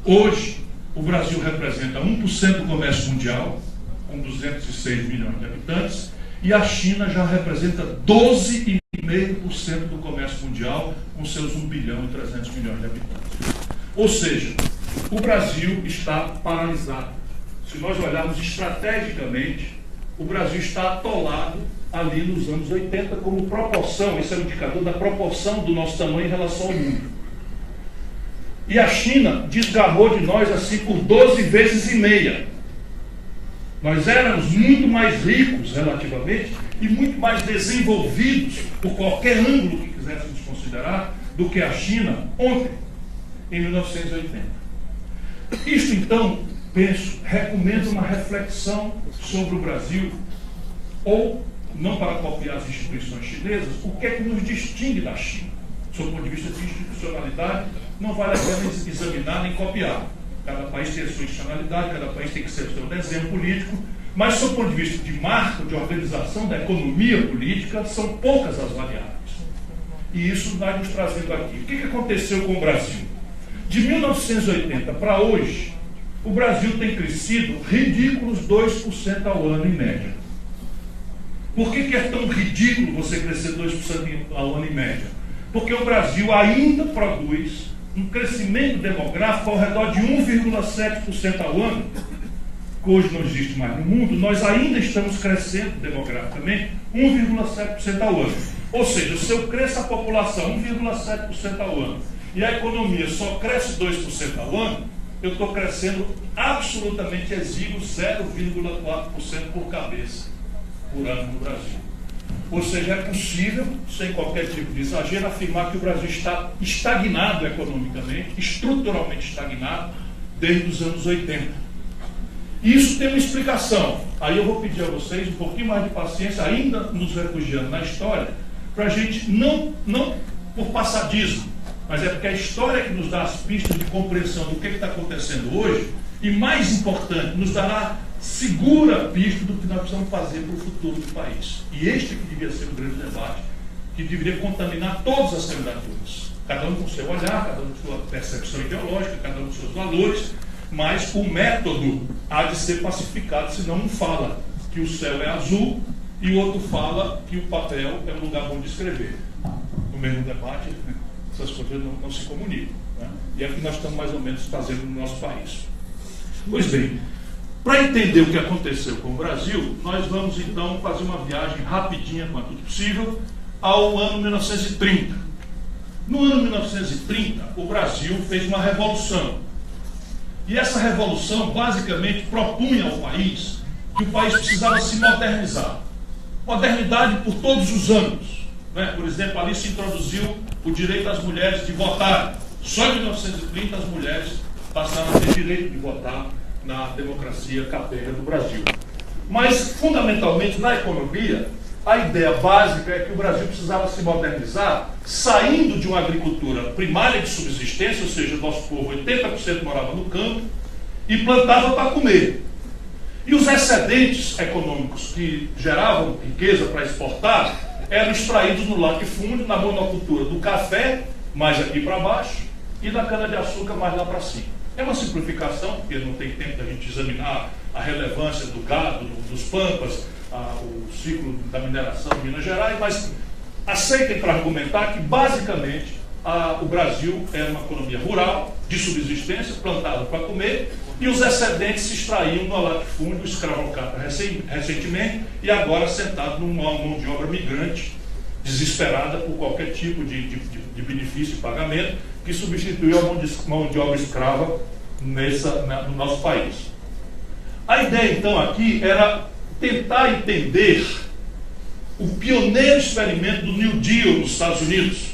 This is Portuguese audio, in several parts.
Hoje, o Brasil representa 1% do comércio mundial, com 206 milhões de habitantes, e a China já representa 12,5% do comércio mundial, com seus 1 bilhão e 300 milhões de habitantes. Ou seja, o Brasil está paralisado. Se nós olharmos estrategicamente, o Brasil está atolado ali nos anos 80 como proporção, esse é o indicador da proporção do nosso tamanho em relação ao mundo. E a China desgarrou de nós assim por 12 vezes e meia. Nós éramos muito mais ricos relativamente e muito mais desenvolvidos, por qualquer ângulo que quiséssemos considerar, do que a China ontem, em 1980. Isto então, penso, recomenda uma reflexão sobre o Brasil, ou, não para copiar as instituições chinesas, o que é que nos distingue da China. Sob o ponto de vista de institucionalidade, não vale a pena examinar nem copiar. Cada país tem a sua institucionalidade, cada país tem que ser o seu desenho político, mas, sob o ponto de vista de marco, de organização da economia política, são poucas as variáveis. E isso vai nos trazendo aqui. O que aconteceu com o Brasil? De 1980 para hoje, o Brasil tem crescido ridículos 2% ao ano em média. Por que é tão ridículo você crescer 2% ao ano em média? Porque o Brasil ainda produz um crescimento demográfico ao redor de 1,7% ao ano, que hoje não existe mais no mundo. Nós ainda estamos crescendo demograficamente 1,7% ao ano. Ou seja, se eu cresço a população 1,7% ao ano e a economia só cresce 2% ao ano, eu estou crescendo absolutamente exíguo 0,4% por cabeça por ano no Brasil. Ou seja, é possível, sem qualquer tipo de exagero, afirmar que o Brasil está estagnado economicamente, estruturalmente estagnado, desde os anos 80. E isso tem uma explicação. Aí eu vou pedir a vocês um pouquinho mais de paciência, ainda nos refugiando na história, para a gente, não por passadismo, mas é porque a história que nos dá as pistas de compreensão do que está acontecendo hoje, e mais importante, nos dará segura pista do que nós precisamos fazer para o futuro do país. E este que devia ser o grande debate, que deveria contaminar todas as candidaturas. Cada um com o seu olhar, cada um com sua percepção ideológica, cada um com seus valores, mas o método há de ser pacificado, senão um fala que o céu é azul e o outro fala que o papel é um lugar bom de escrever. No mesmo debate, essas coisas não se comunicam. Né? E é o que nós estamos mais ou menos fazendo no nosso país. Pois bem, para entender o que aconteceu com o Brasil, nós vamos então fazer uma viagem rapidinha, quanto possível, ao ano 1930. No ano 1930, o Brasil fez uma revolução. E essa revolução basicamente propunha ao país que o país precisava se modernizar. Modernidade por todos os âmbitos. Né? Por exemplo, ali se introduziu o direito das mulheres de votar. Só em 1930 as mulheres passaram a ter direito de votar na democracia capenga do Brasil. Mas, fundamentalmente, na economia, a ideia básica é que o Brasil precisava se modernizar, saindo de uma agricultura primária de subsistência, ou seja, o nosso povo, 80% morava no campo, e plantava para comer. E os excedentes econômicos que geravam riqueza para exportar eram extraídos no latifúndio, na monocultura do café, mais aqui para baixo, e da cana-de-açúcar, mais lá para cima. É uma simplificação, porque não tem tempo da gente examinar a relevância do gado, dos pampas, o ciclo da mineração em Minas Gerais, mas aceitem para argumentar que, basicamente, o Brasil era uma economia rural, de subsistência, plantada para comer, e os excedentes se extraíam no latifúndio, escravocrata recentemente, e agora sentado numa mão de obra migrante, desesperada por qualquer tipo de benefício e pagamento, que substituiu a mão de obra escrava no nosso país. A ideia, então, aqui era tentar entender o pioneiro experimento do New Deal nos Estados Unidos,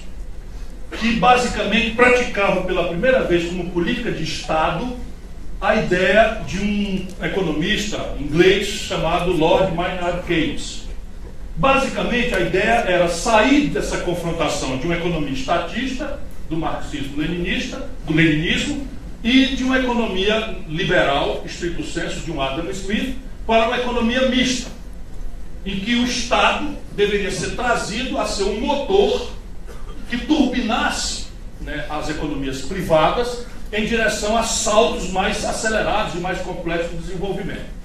que basicamente praticava pela primeira vez como política de Estado a ideia de um economista inglês chamado Lord Maynard Keynes. Basicamente, a ideia era sair dessa confrontação de uma economia estatista, do marxismo-leninista, do leninismo, e de uma economia liberal, estricto sensu, de um Adam Smith, para uma economia mista, em que o Estado deveria ser trazido a ser um motor que turbinasse, né, as economias privadas em direção a saltos mais acelerados e mais complexos de desenvolvimento.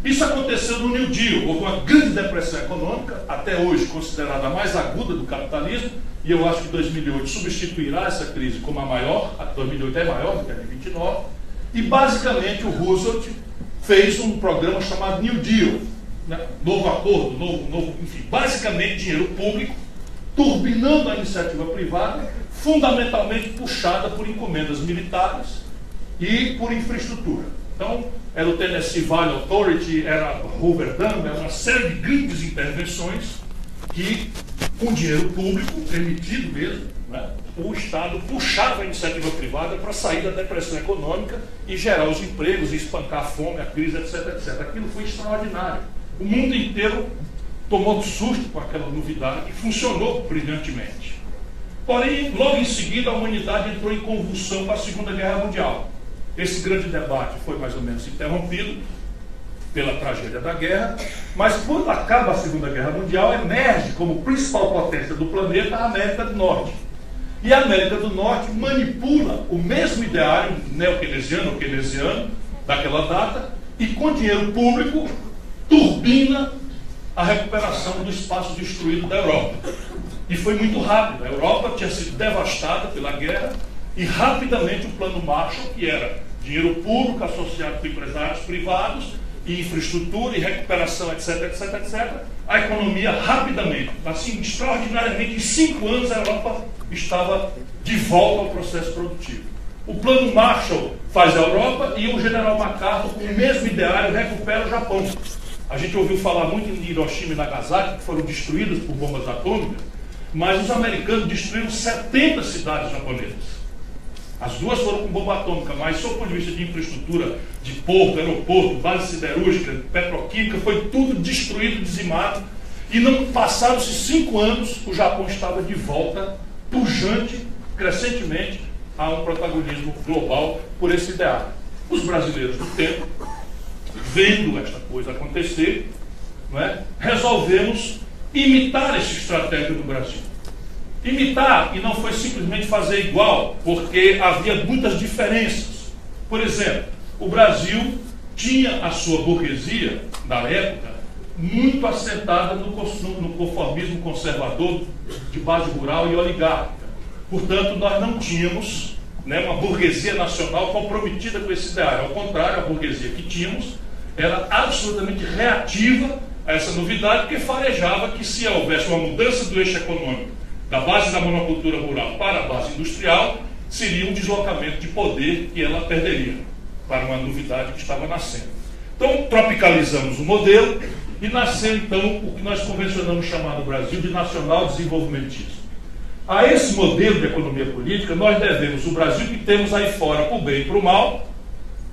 Isso aconteceu no New Deal. Houve uma grande depressão econômica, até hoje considerada a mais aguda do capitalismo, e eu acho que 2008 substituirá essa crise como a maior. A 2008 é maior do que a de 29, e basicamente o Roosevelt fez um programa chamado New Deal, né? Novo acordo, enfim, basicamente dinheiro público, turbinando a iniciativa privada, fundamentalmente puxada por encomendas militares e por infraestrutura. Então, era o Tennessee Valley Authority, era Hoover Dam, era uma série de grandes intervenções que, com dinheiro público, permitido mesmo, né, o Estado puxava a iniciativa privada para sair da depressão econômica e gerar os empregos, e espancar a fome, a crise, etc, etc. Aquilo foi extraordinário. O mundo inteiro tomou de susto com aquela novidade e funcionou brilhantemente. Porém, logo em seguida, a humanidade entrou em convulsão com a Segunda Guerra Mundial. Esse grande debate foi mais ou menos interrompido pela tragédia da guerra, mas quando acaba a Segunda Guerra Mundial, emerge como principal potência do planeta a América do Norte. E a América do Norte manipula o mesmo ideário neo-keynesiano ou keynesiano daquela data e, com dinheiro público, turbina a recuperação do espaço destruído da Europa. E foi muito rápido. A Europa tinha sido devastada pela guerra e rapidamente o plano Marshall, que era dinheiro público associado com empresários privados e infraestrutura e recuperação, etc, etc, etc, a economia rapidamente, assim, extraordinariamente, em 5 anos a Europa estava de volta ao processo produtivo. O plano Marshall faz a Europa e o general MacArthur, com o mesmo ideário, recupera o Japão. A gente ouviu falar muito em Hiroshima e Nagasaki, que foram destruídas por bombas atômicas, mas os americanos destruíram 70 cidades japonesas. As duas foram com bomba atômica, mas, sob o ponto de vista de infraestrutura, de porto, aeroporto, base siderúrgica, petroquímica, foi tudo destruído, dizimado. E não passaram-se 5 anos, o Japão estava de volta, pujante, crescentemente, a um protagonismo global por esse ideário. Os brasileiros do tempo, vendo esta coisa acontecer, não é, resolvemos imitar essa estratégia do Brasil. Imitar, e não foi simplesmente fazer igual, porque havia muitas diferenças. Por exemplo, o Brasil tinha a sua burguesia, da época, muito assentada no conformismo conservador de base rural e oligárquica. Portanto, nós não tínhamos, né, uma burguesia nacional comprometida com esse ideário. Ao contrário, a burguesia que tínhamos era absolutamente reativa a essa novidade, porque farejava que, se houvesse uma mudança do eixo econômico da base da monocultura rural para a base industrial, seria um deslocamento de poder que ela perderia para uma novidade que estava nascendo. Então, tropicalizamos o modelo e nasceu, então, o que nós convencionamos chamar no Brasil de nacional desenvolvimentismo. A esse modelo de economia política, nós devemos o Brasil que temos aí fora, para o bem e para o mal,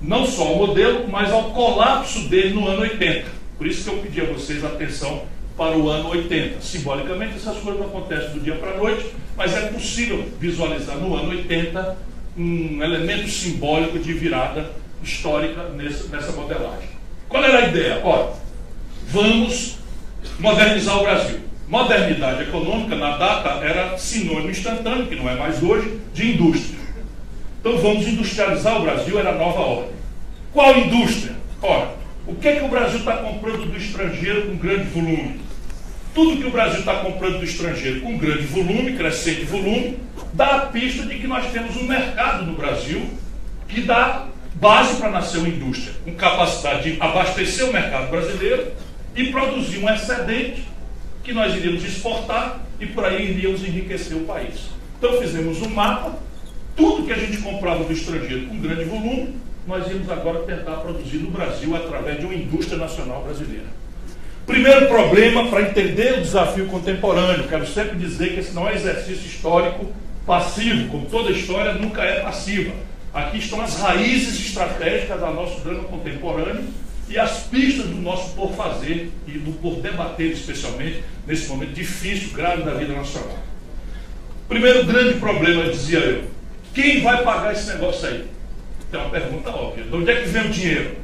não só ao modelo, mas ao colapso dele no ano 80. Por isso que eu pedi a vocês atenção para o ano 80. Simbolicamente, essas coisas não acontecem do dia para a noite, mas é possível visualizar no ano 80 um elemento simbólico de virada histórica nessa modelagem. Qual era a ideia? Olha, vamos modernizar o Brasil. Modernidade econômica, na data, era sinônimo instantâneo, que não é mais hoje, de indústria. Então vamos industrializar o Brasil, era a nova ordem. Qual indústria? Ora, o que é que o Brasil está comprando do estrangeiro com grande volume? Tudo que o Brasil está comprando do estrangeiro com grande volume, crescente volume, dá a pista de que nós temos um mercado no Brasil que dá base para nascer uma indústria, com capacidade de abastecer o mercado brasileiro e produzir um excedente que nós iríamos exportar e por aí iríamos enriquecer o país. Então fizemos um mapa, tudo que a gente comprava do estrangeiro com grande volume, nós íamos agora tentar produzir no Brasil através de uma indústria nacional brasileira. Primeiro problema, para entender o desafio contemporâneo, quero sempre dizer que esse não é exercício histórico passivo, como toda história nunca é passiva. Aqui estão as raízes estratégicas do nosso drama contemporâneo e as pistas do nosso por fazer e do por debater, especialmente nesse momento difícil, grave da vida nacional. Primeiro grande problema, dizia eu, quem vai pagar esse negócio aí? É uma pergunta óbvia. De onde é que vem o dinheiro?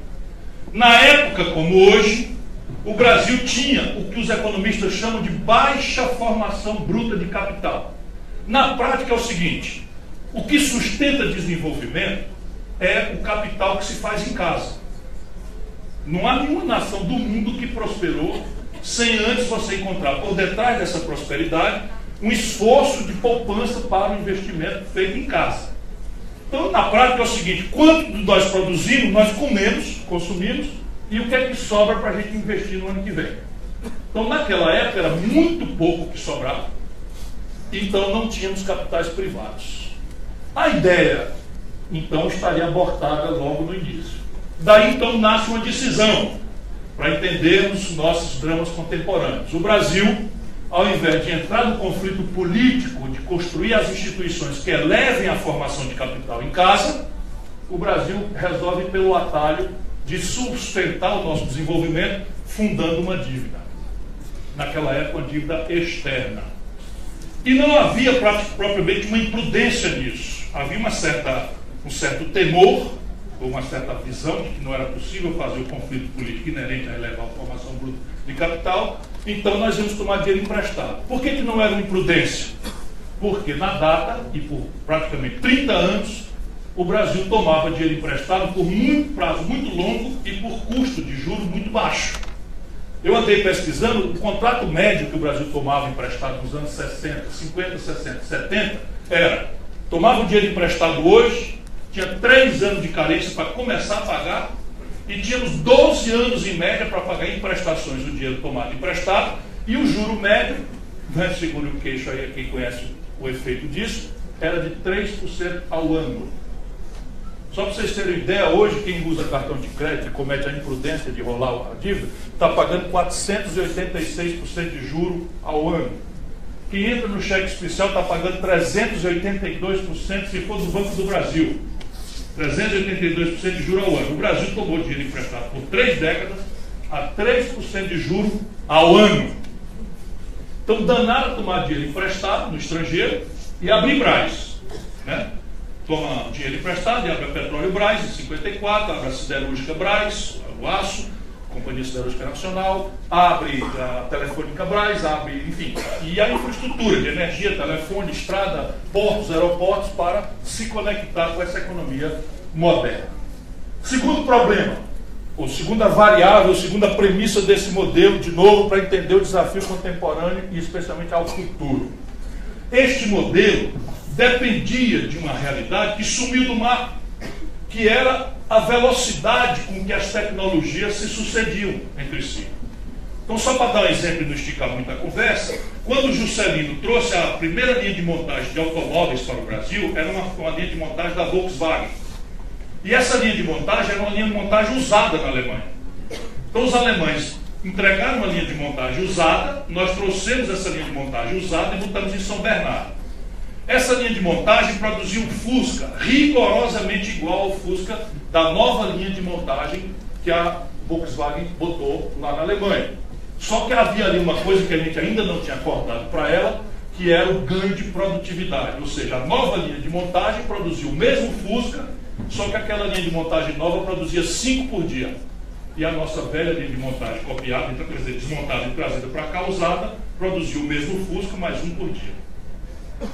Na época, como hoje, o Brasil tinha o que os economistas chamam de baixa formação bruta de capital. Na prática é o seguinte, o que sustenta desenvolvimento é o capital que se faz em casa. Não há nenhuma nação do mundo que prosperou sem antes você encontrar por detrás dessa prosperidade um esforço de poupança para o investimento feito em casa. Então, na prática é o seguinte: quanto nós produzimos, nós comemos, consumimos, e o que é que sobra para a gente investir no ano que vem. Então, naquela época, era muito pouco que sobrava, então não tínhamos capitais privados. A ideia, então, estaria abortada logo no início. Daí, então, nasce uma decisão para entendermos nossos dramas contemporâneos. O Brasil, ao invés de entrar no conflito político, de construir as instituições que elevem a formação de capital em casa, o Brasil resolve pelo atalho de sustentar o nosso desenvolvimento fundando uma dívida. Naquela época, uma dívida externa. E não havia propriamente uma imprudência nisso. Havia um certo temor, ou uma certa visão de que não era possível fazer o conflito político inerente a elevar a formação bruta de capital, então nós íamos tomar dinheiro emprestado. Por que não era uma imprudência? Porque na data, e por praticamente 30 anos, o Brasil tomava dinheiro emprestado por muito prazo muito longo e por custo de juros muito baixo. Eu andei pesquisando, o contrato médio que o Brasil tomava emprestado nos anos 60, 50, 60, 70, era, tomava o dinheiro emprestado hoje, tinha 3 anos de carência para começar a pagar, e tínhamos 12 anos em média para pagar em prestações do dinheiro tomado emprestado, e o juro médio, né, segundo o queixo aí, quem conhece o efeito disso, era de 3% ao ano. Só para vocês terem ideia, hoje quem usa cartão de crédito e comete a imprudência de rolar a dívida, está pagando 486% de juro ao ano. Quem entra no cheque especial está pagando 382% se for do Banco do Brasil. 382% de juro ao ano. O Brasil tomou dinheiro emprestado por 3 décadas a 3% de juro ao ano. Então danaram a tomar dinheiro emprestado no estrangeiro e abrir Brás, né? Toma dinheiro emprestado e abre a Petróleo Brás em 54, abre a Siderúrgica Brás, o aço, Companhia Siderúrgica Nacional, abre a Telefônica Brás, abre, enfim, e a infraestrutura de energia, telefone, estrada, portos, aeroportos, para se conectar com essa economia moderna. Segundo problema, ou segunda variável, segunda premissa desse modelo, de novo, para entender o desafio contemporâneo e especialmente ao futuro. Este modelo dependia de uma realidade que sumiu do mapa, que era a velocidade com que as tecnologias se sucediam entre si. Então, só para dar um exemplo e não esticar muito a conversa, quando o Juscelino trouxe a primeira linha de montagem de automóveis para o Brasil, era uma linha de montagem da Volkswagen. E essa linha de montagem era uma linha de montagem usada na Alemanha. Então, os alemães entregaram uma linha de montagem usada, nós trouxemos essa linha de montagem usada e botamos em São Bernardo. Essa linha de montagem produziu um Fusca rigorosamente igual ao Fusca da nova linha de montagem que a Volkswagen botou lá na Alemanha. Só que havia ali uma coisa que a gente ainda não tinha acordado para ela, que era o ganho de produtividade. Ou seja, a nova linha de montagem produziu o mesmo Fusca, só que aquela linha de montagem nova produzia 5 por dia. E a nossa velha linha de montagem copiada, então, quer dizer, desmontada e trazida para cá, usada, produziu o mesmo Fusca, mais 1 por dia.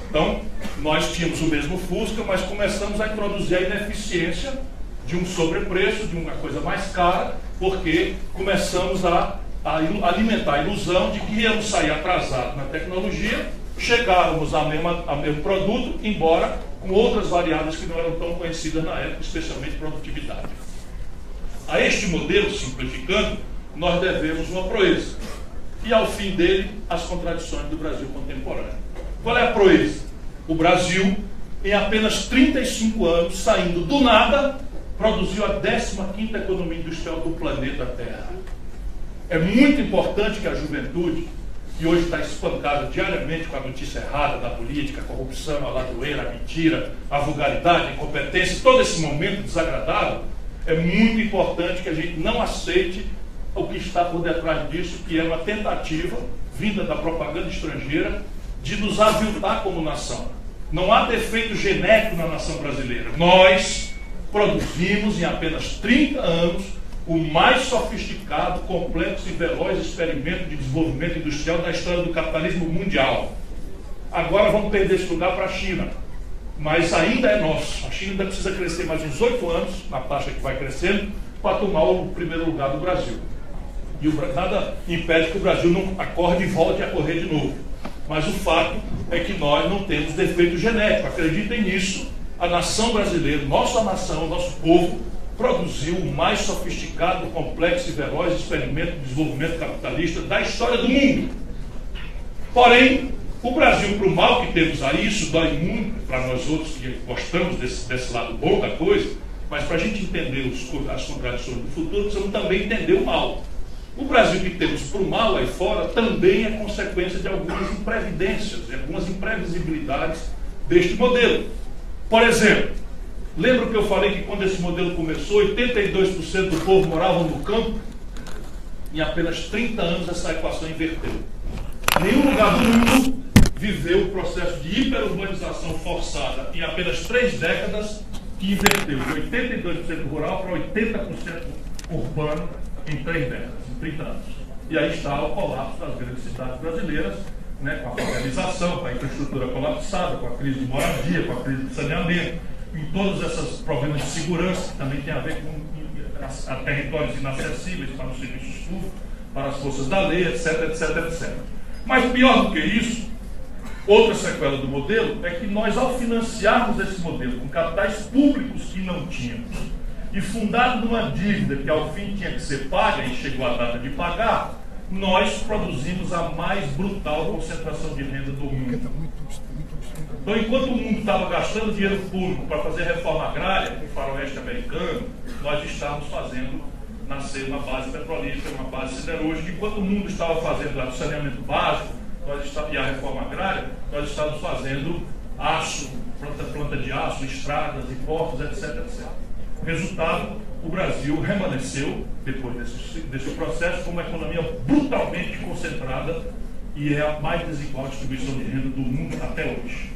Então, nós tínhamos o mesmo Fusca, mas começamos a introduzir a ineficiência de um sobrepreço, de uma coisa mais cara, porque começamos a alimentar a ilusão de que íamos sair atrasados na tecnologia, chegávamos ao mesmo produto, embora com outras variáveis que não eram tão conhecidas na época, especialmente produtividade. A este modelo, simplificando, nós devemos uma proeza. E ao fim dele, as contradições do Brasil contemporâneo. Qual é a proeza? O Brasil, em apenas 35 anos, saindo do nada, produziu a 15ª economia industrial do planeta Terra. É muito importante que a juventude, que hoje está espancada diariamente com a notícia errada da política, a corrupção, a ladroeira, a mentira, a vulgaridade, a incompetência, todo esse momento desagradável, é muito importante que a gente não aceite o que está por detrás disso, que é uma tentativa, vinda da propaganda estrangeira, de nos aviltar como nação. Não há defeito genérico na nação brasileira. Nós produzimos em apenas 30 anos o mais sofisticado, complexo e veloz experimento de desenvolvimento industrial da história do capitalismo mundial. Agora vamos perder esse lugar para a China. mas ainda é nosso. A China ainda precisa crescer mais uns 8 anos, na taxa que vai crescendo, para tomar o primeiro lugar do Brasil. E nada impede que o Brasil não acorde e volte a correr de novo. Mas o fato é que nós não temos defeito genético. Acreditem nisso. A nação brasileira, nossa nação, nosso povo, produziu o mais sofisticado, complexo e veloz experimento de desenvolvimento capitalista da história do mundo. Porém, o Brasil, para o mal que temos aí, isso dói muito para nós outros que gostamos desse lado bom da coisa, mas para a gente entender as contradições do futuro, precisamos também entender o mal. O Brasil que temos para o mal aí fora também é consequência de algumas imprevidências, de algumas imprevisibilidades deste modelo. Por exemplo, lembra que eu falei que quando esse modelo começou, 82% do povo morava no campo? Em apenas 30 anos essa equação inverteu. Nenhum lugar do mundo viveu o processo de hiperurbanização forçada em apenas 3 décadas que inverteu de 82% rural para 80% urbano em 3 décadas, em 30 anos. E aí está o colapso das grandes cidades brasileiras, né, com a favelização, com a infraestrutura colapsada, com a crise de moradia, com a crise de saneamento, em todos esses problemas de segurança, que também tem a ver com a territórios inacessíveis para os serviços públicos, para as forças da lei, etc, etc, etc. Mas pior do que isso, outra sequela do modelo é que nós, ao financiarmos esse modelo com capitais públicos que não tínhamos, e fundado numa dívida que ao fim tinha que ser paga e chegou a data de pagar, nós produzimos a mais brutal concentração de renda do mundo. Então, enquanto o mundo estava gastando dinheiro público para fazer reforma agrária, com o faroeste americano, nós estávamos fazendo nascer uma base petrolífera, uma base siderúrgica. Enquanto o mundo estava fazendo o saneamento básico e a reforma agrária, nós estávamos fazendo aço, planta de aço, estradas e portos, etc, etc. Resultado, o Brasil remanesceu, depois desse processo, com uma economia brutalmente concentrada e é a mais desigual distribuição de renda do mundo até hoje.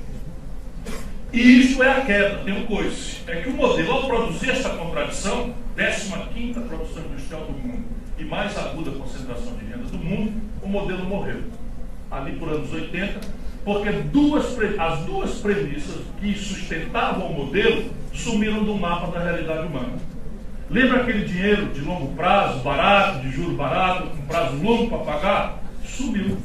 E isso é a queda, tem um coice. É que o modelo, ao produzir esta contradição, 15ª produção industrial do mundo e mais aguda concentração de renda do mundo, o modelo morreu. Ali por anos 80, porque as duas premissas que sustentavam o modelo sumiram do mapa da realidade humana. Lembra aquele dinheiro de longo prazo, barato, de juro barato, com prazo longo para pagar? Sumiu.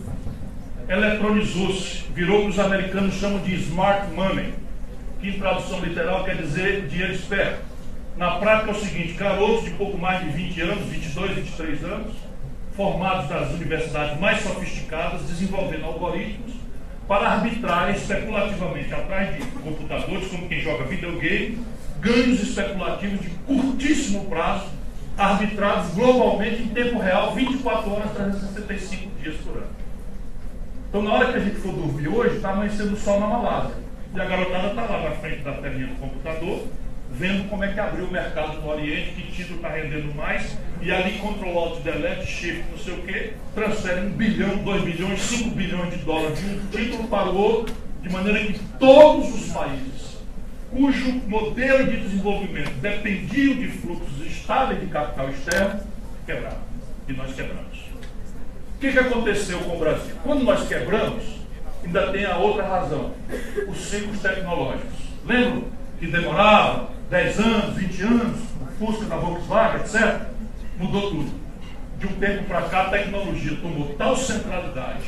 Eletronizou-se, virou o que os americanos chamam de smart money, que em tradução literal quer dizer dinheiro esperto. Na prática é o seguinte: garotos de pouco mais de 20 anos, 22, 23 anos, formados das universidades mais sofisticadas, desenvolvendo algoritmos para arbitrarem especulativamente atrás de computadores, como quem joga videogame, ganhos especulativos de curtíssimo prazo, arbitrados globalmente em tempo real, 24 horas, 365 dias por ano. Então, na hora que a gente for dormir hoje, está amanhecendo o sol na Malásia. E a garotada está lá na frente da telinha do computador, vendo como é que abriu o mercado no Oriente, que título está rendendo mais, e ali Ctrl Alt Delete Shift, não sei o que, transfere 1 bilhão, 2 bilhões, 5 bilhões de dólares de um título para o outro, de maneira que todos os países cujo modelo de desenvolvimento dependiam de fluxos estáveis de capital externo, quebraram. E nós quebramos. O que aconteceu com o Brasil? Quando nós quebramos, ainda tem a outra razão, os ciclos tecnológicos. Lembram que demorava 10 anos, 20 anos, o Fusca da Volkswagen, etc. Mudou tudo. De um tempo para cá, a tecnologia tomou tal centralidade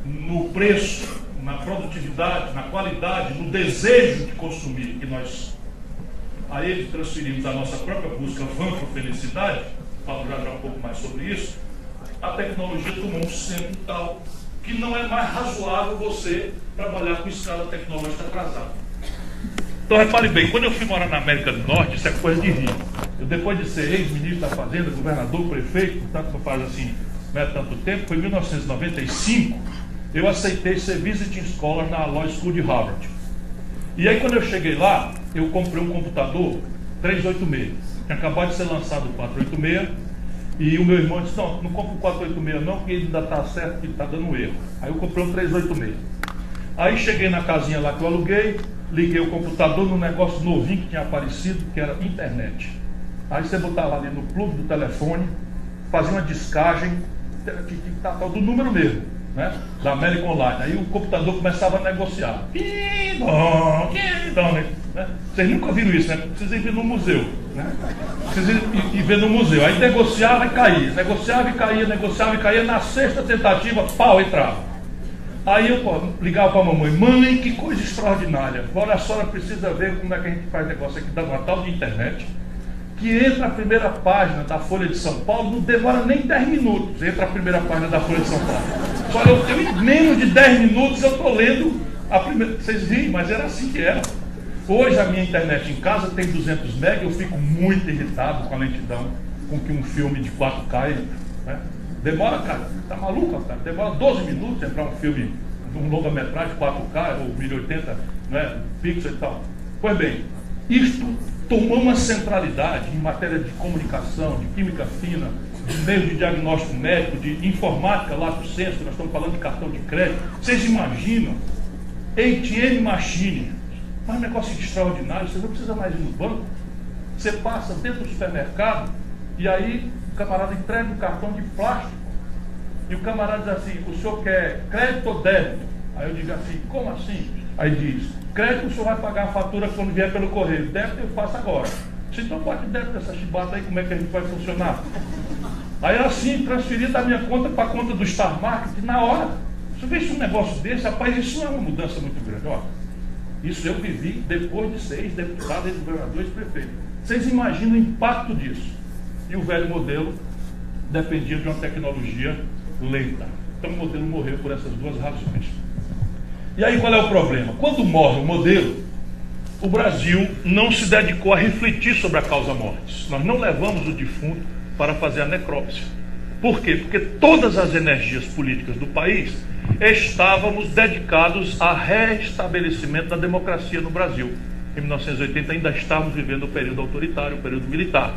no preço, na produtividade, na qualidade, no desejo de consumir, que nós a ele transferimos a nossa própria busca vã por felicidade, falo já um pouco mais sobre isso. A tecnologia tomou um centro tal que não é mais razoável você trabalhar com escala tecnológica atrasada. Então, repare bem, quando eu fui morar na América do Norte, isso é coisa de rir. Eu, depois de ser ex-ministro da Fazenda, governador, prefeito, tanto não faz assim, não é tanto tempo, foi em 1995, eu aceitei ser visiting scholar na Law School de Harvard. E aí, quando eu cheguei lá, eu comprei um computador 386. Tinha acabado de ser lançado o 486, e o meu irmão disse: não compra o 486 não, porque ele ainda está certo que está dando erro. Aí eu comprei um 386. Aí cheguei na casinha lá que eu aluguei, liguei o computador num negócio novinho que tinha aparecido, que era internet. Aí você botava ali no plug do telefone, fazia uma descagem do número mesmo. né, da América Online. Aí o computador começava a negociar. Né? Vocês nunca viram isso, né? Precisa ir ver no museu. Né? Precisa ir ver no museu. Aí negociava e caía. Negociava e caía, negociava e caía. Na sexta tentativa, pau, entrava. Aí eu ligava para a mamãe: mãe, que coisa extraordinária. Agora a senhora precisa ver como é que a gente faz negócio aqui da tal de internet. Que entra a primeira página da Folha de São Paulo, não demora nem 10 minutos, entra a primeira página da Folha de São Paulo. Só eu em menos de 10 minutos eu estou lendo a primeira. Vocês riem, mas era assim que era. Hoje a minha internet em casa tem 200 MB, eu fico muito irritado com a lentidão com que um filme de 4K entra. Né? Demora, cara, tá maluco, cara? Demora 12 minutos entrar um filme, um longa-metragem 4K ou 1080, né, pixel e tal. Pois bem, isto tomou uma centralidade em matéria de comunicação, de química fina, de meio de diagnóstico médico, de informática, lato sensu, nós estamos falando de cartão de crédito. Vocês imaginam? ATM machine, faz um negócio extraordinário, você não precisa mais ir no banco. Você passa dentro do supermercado e aí o camarada entrega um cartão de plástico e o camarada diz assim: o senhor quer crédito ou débito? Aí eu digo assim: como assim? Aí diz: crédito o senhor vai pagar a fatura quando vier pelo correio, débito eu faço agora. Então bote débito dessa chibata aí, como é que a gente vai funcionar? Aí assim, transferi da minha conta para a conta do Star Market na hora. Se eu vejo um negócio desse, rapaz, isso não é uma mudança muito grande. Ó, isso eu vivi depois de ser deputado, ex-governador e prefeito. Vocês imaginam o impacto disso? E o velho modelo dependia de uma tecnologia lenta. Então o modelo morreu por essas duas razões. E aí qual é o problema? Quando morre o modelo, o Brasil não se dedicou a refletir sobre a causa mortis. Nós não levamos o defunto para fazer a necrópsia. Por quê? Porque todas as energias políticas do país estávamos dedicados a restabelecimento da democracia no Brasil. Em 1980 ainda estávamos vivendo o período autoritário, o período militar.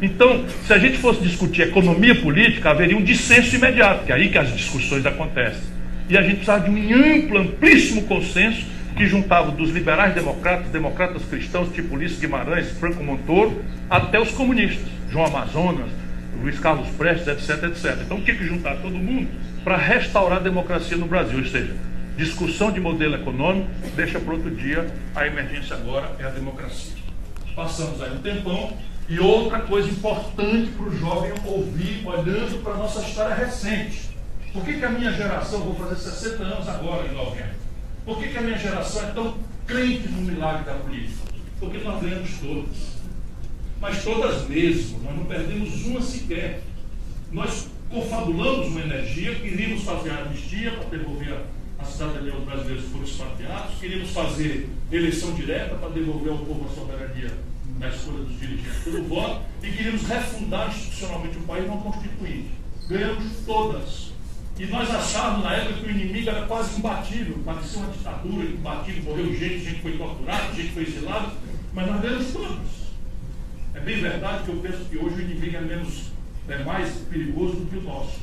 Então, se a gente fosse discutir economia política, haveria um dissenso imediato, que é aí que as discussões acontecem. E a gente precisava de um amplo, amplíssimo consenso que juntava dos liberais democratas, democratas cristãos, tipo Ulisses Guimarães, Franco Montoro, até os comunistas, João Amazonas, Luiz Carlos Prestes, etc, etc. Então tinha que juntar todo mundo para restaurar a democracia no Brasil, ou seja, discussão de modelo econômico, deixa para outro dia, a emergência agora é a democracia. Passamos aí um tempão, e outra coisa importante para o jovem ouvir, olhando para a nossa história recente. Por que a minha geração, vou fazer 60 anos agora em novembro, por que a minha geração é tão crente no milagre da política? Porque nós ganhamos todas. Mas todas mesmo, nós não perdemos uma sequer. Nós confabulamos uma energia, queríamos fazer a anistia para devolver a cidadania aos brasileiros que foram expatriados, queríamos fazer eleição direta para devolver ao povo a soberania na escolha dos dirigentes pelo voto, e queríamos refundar institucionalmente o país não constituinte. Ganhamos todas. E nós achávamos na época que o inimigo era quase imbatível, parecia uma ditadura, imbatível, morreu gente foi torturada, gente foi exilada, mas nós ganhamos todas. É bem verdade que eu penso que hoje o inimigo é mais perigoso do que o nosso.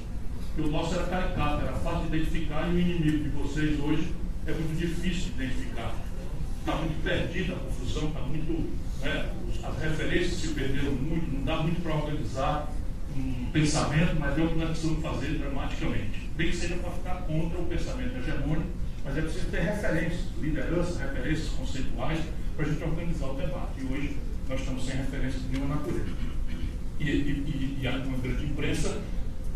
Porque o nosso era caricato, era fácil de identificar, e o inimigo de vocês hoje é muito difícil de identificar. Está muito perdida a confusão, está muito, as referências se perderam muito, não dá muito para organizar um pensamento, mas é o que nós precisamos fazer dramaticamente. Bem que seja para ficar contra o pensamento hegemônico, mas é preciso ter referências, liderança, referências conceituais, para a gente organizar o debate. E hoje nós estamos sem referência de nenhuma natureza. E há uma grande imprensa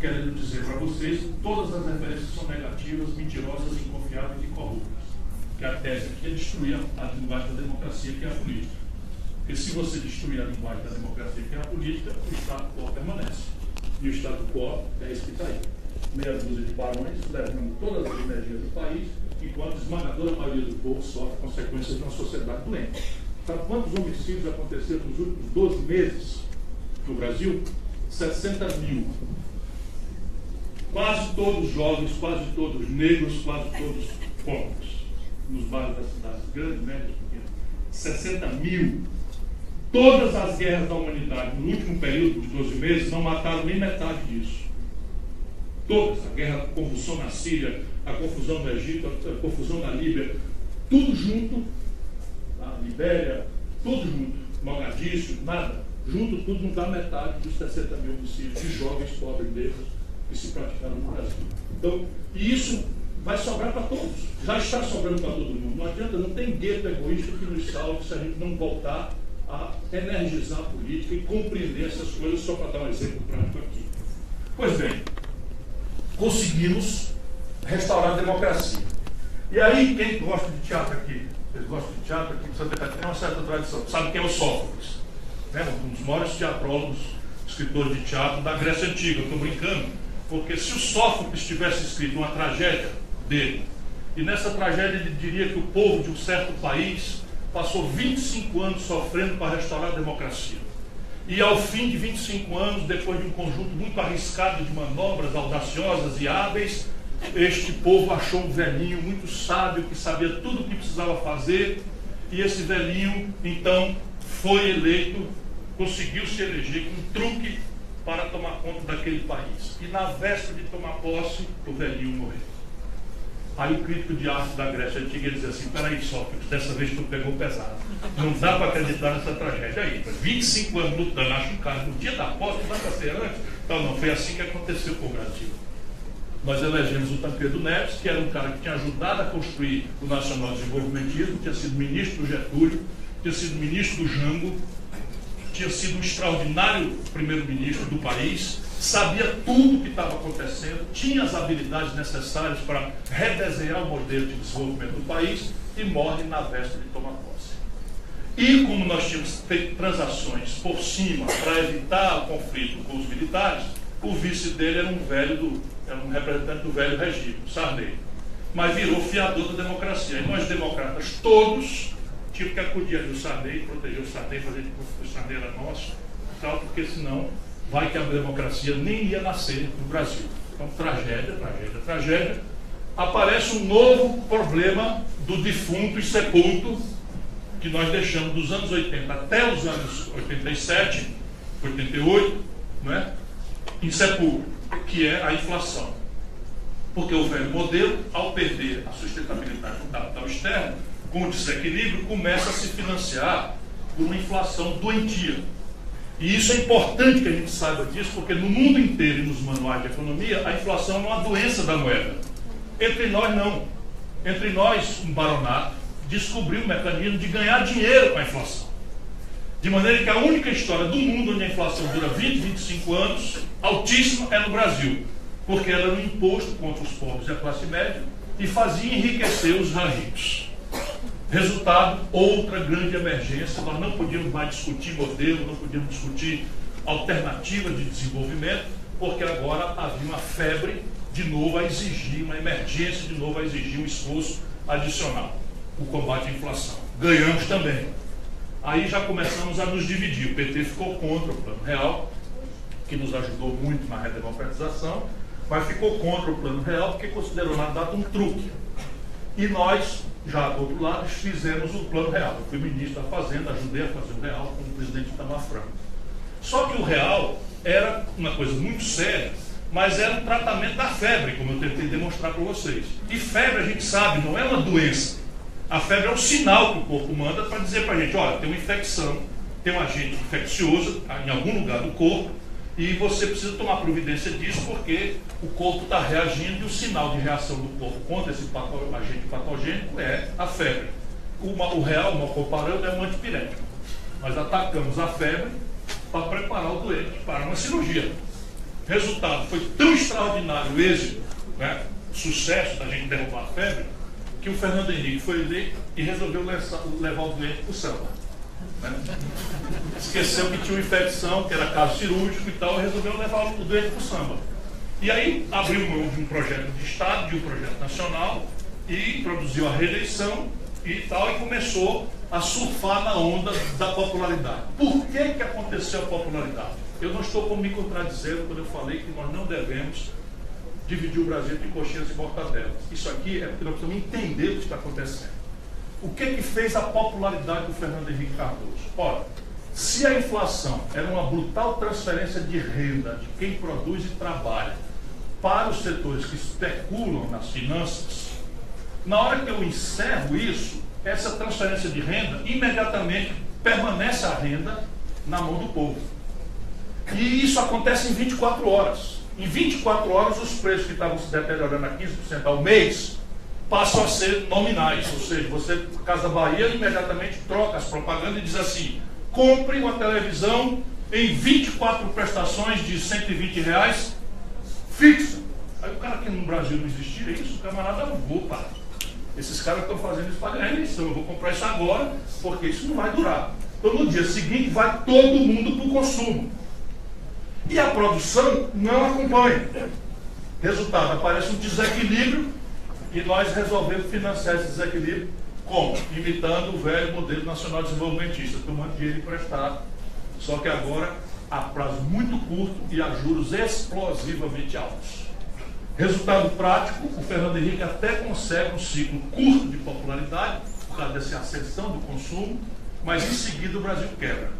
querendo dizer para vocês que todas as referências são negativas, mentirosas, inconfiáveis e corruptas. Que a tese aqui é destruir a linguagem da democracia, que é a política. Porque se você destruir a linguagem da democracia, que é a política, o status quo permanece. E o status quo é isso que está aí. Meia dúzia de barões levando todas as energias do país, enquanto a esmagadora maioria do povo sofre consequências de uma sociedade doente. Sabe quantos homicídios aconteceram nos últimos 12 meses no Brasil? 60 mil. Quase todos jovens, quase todos negros, quase todos pobres. Nos bairros das cidades grandes, médias, pequenas. 60 mil. Todas as guerras da humanidade no último período de 12 meses não mataram nem metade disso. Todas. A guerra, a convulsão na Síria, a confusão no Egito, a confusão na Líbia, tudo junto, a Libéria, tudo junto, Mogadíscio, nada. Junto tudo não dá metade dos 60 mil homicídios de jovens pobres negros que se praticaram no Brasil. Então, e isso vai sobrar para todos. Já está sobrando para todo mundo. Não adianta, não tem gueto egoísta que nos salve se a gente não voltar a energizar a política e compreender essas coisas, só para dar um exemplo prático aqui. Pois bem, conseguimos restaurar a democracia. E aí, quem gosta de teatro aqui? Vocês gostam de teatro aqui? Santa Catarina tem uma certa tradição. Sabe quem é o Sófocles? Um dos maiores teatrólogos, escritores de teatro da Grécia Antiga. Eu estou brincando, porque se o Sófocles tivesse escrito uma tragédia dele, e nessa tragédia ele diria que o povo de um certo país passou 25 anos sofrendo para restaurar a democracia. E ao fim de 25 anos, depois de um conjunto muito arriscado de manobras audaciosas e hábeis, este povo achou um velhinho muito sábio que sabia tudo o que precisava fazer, e esse velhinho então foi eleito, conseguiu se eleger com um truque para tomar conta daquele país. E na véspera de tomar posse, o velhinho morreu. Aí o crítico de arte da Grécia Antiga diz assim: peraí, Sócrates, dessa vez tu pegou pesado. Não dá para acreditar nessa tragédia aí. 25 anos lutando, acho que no dia da posse, não dá para ser antes. Então não, foi assim que aconteceu com o Brasil. Nós elegemos o Tancredo Neves, que era um cara que tinha ajudado a construir o nacional-desenvolvimentismo, tinha sido ministro do Getúlio, tinha sido ministro do Jango, tinha sido um extraordinário primeiro-ministro do país, sabia tudo o que estava acontecendo, tinha as habilidades necessárias para redesenhar o modelo de desenvolvimento do país e morre na véspera de tomar posse. E como nós tínhamos feito transações por cima para evitar o conflito com os militares, o vice dele era um representante do velho regime, Sarney, mas virou fiador da democracia. E nós democratas todos tínhamos que acudir ali o Sarney, proteger o Sarney, fazer de conta que o Sarney era nosso, tal, porque senão vai que a democracia nem ia nascer no Brasil. Então, tragédia. Aparece um novo problema do defunto e sepulto que nós deixamos dos anos 80 até os anos 87, 88, não é? Insepulcro, que é a inflação. Porque o velho modelo, ao perder a sustentabilidade do capital externo, com o desequilíbrio, começa a se financiar por uma inflação doentia. E isso é importante que a gente saiba disso, porque no mundo inteiro e nos manuais de economia, a inflação é uma doença da moeda. Entre nós, não. Entre nós, um baronato descobriu um mecanismo de ganhar dinheiro com a inflação. De maneira que a única história do mundo onde a inflação dura 20, 25 anos, altíssima, é no Brasil. Porque ela era um imposto contra os pobres e a classe média e fazia enriquecer os ricos. Resultado, outra grande emergência. Nós não podíamos mais discutir modelo, não podíamos discutir alternativas de desenvolvimento, porque agora havia uma febre de novo a exigir, uma emergência de novo a exigir um esforço adicional, o combate à inflação. Ganhamos também. Aí já começamos a nos dividir. O PT ficou contra o Plano Real, que nos ajudou muito na redemocratização, mas ficou contra o Plano Real porque considerou na data um truque. E nós, já do outro lado, fizemos o Plano Real. Eu fui ministro da Fazenda, ajudei a fazer o Real com o presidente Itamar Franco. Só que o Real era uma coisa muito séria, mas era um tratamento da febre, como eu tentei demonstrar para vocês. E febre, a gente sabe, não é uma doença. A febre é um sinal que o corpo manda para dizer para a gente: olha, tem uma infecção, tem um agente infeccioso em algum lugar do corpo, e você precisa tomar providência disso, porque o corpo está reagindo e o sinal de reação do corpo contra esse agente patogênico é a febre. O Real, mal comparando, é um antipirético. Nós atacamos a febre para preparar o doente para uma cirurgia. Resultado, foi tão extraordinário o êxito, né, sucesso da gente derrubar a febre, que o Fernando Henrique foi eleito e resolveu levar o doente para o samba. Né? Esqueceu que tinha uma infecção, que era caso cirúrgico e tal, e resolveu levar o doente para o samba. E aí abriu mão de um projeto de Estado, de um projeto nacional, e introduziu a reeleição e tal, e começou a surfar na onda da popularidade. Por que aconteceu a popularidade? Eu não estou como me contradizendo quando eu falei que nós não devemos dividir o Brasil em coxinhas e mortadelas. Isso aqui é porque nós precisamos entender o que está acontecendo. O que fez a popularidade do Fernando Henrique Cardoso? Ora, se a inflação era uma brutal transferência de renda de quem produz e trabalha para os setores que especulam nas finanças, na hora que eu encerro isso, essa transferência de renda, imediatamente permanece a renda na mão do povo. E isso acontece em 24 horas. Em 24 horas, os preços que estavam se deteriorando a 15% ao mês passam a ser nominais. Ou seja, você, Casa Bahia, imediatamente troca as propagandas e diz assim: compre uma televisão em 24 prestações de R$120 fixa. Aí o cara aqui no Brasil não existia isso, o camarada não vou, pá. Esses caras estão fazendo isso para ganhar eleição, eu vou comprar isso agora, porque isso não vai durar. Então no dia seguinte vai todo mundo para o consumo. E a produção não acompanha. Resultado, aparece um desequilíbrio e nós resolvemos financiar esse desequilíbrio como? Imitando o velho modelo nacional desenvolvimentista, tomando dinheiro emprestado, só que agora a prazo muito curto e a juros explosivamente altos. Resultado prático, o Fernando Henrique até consegue um ciclo curto de popularidade, por causa dessa ascensão do consumo, mas em seguida o Brasil quebra.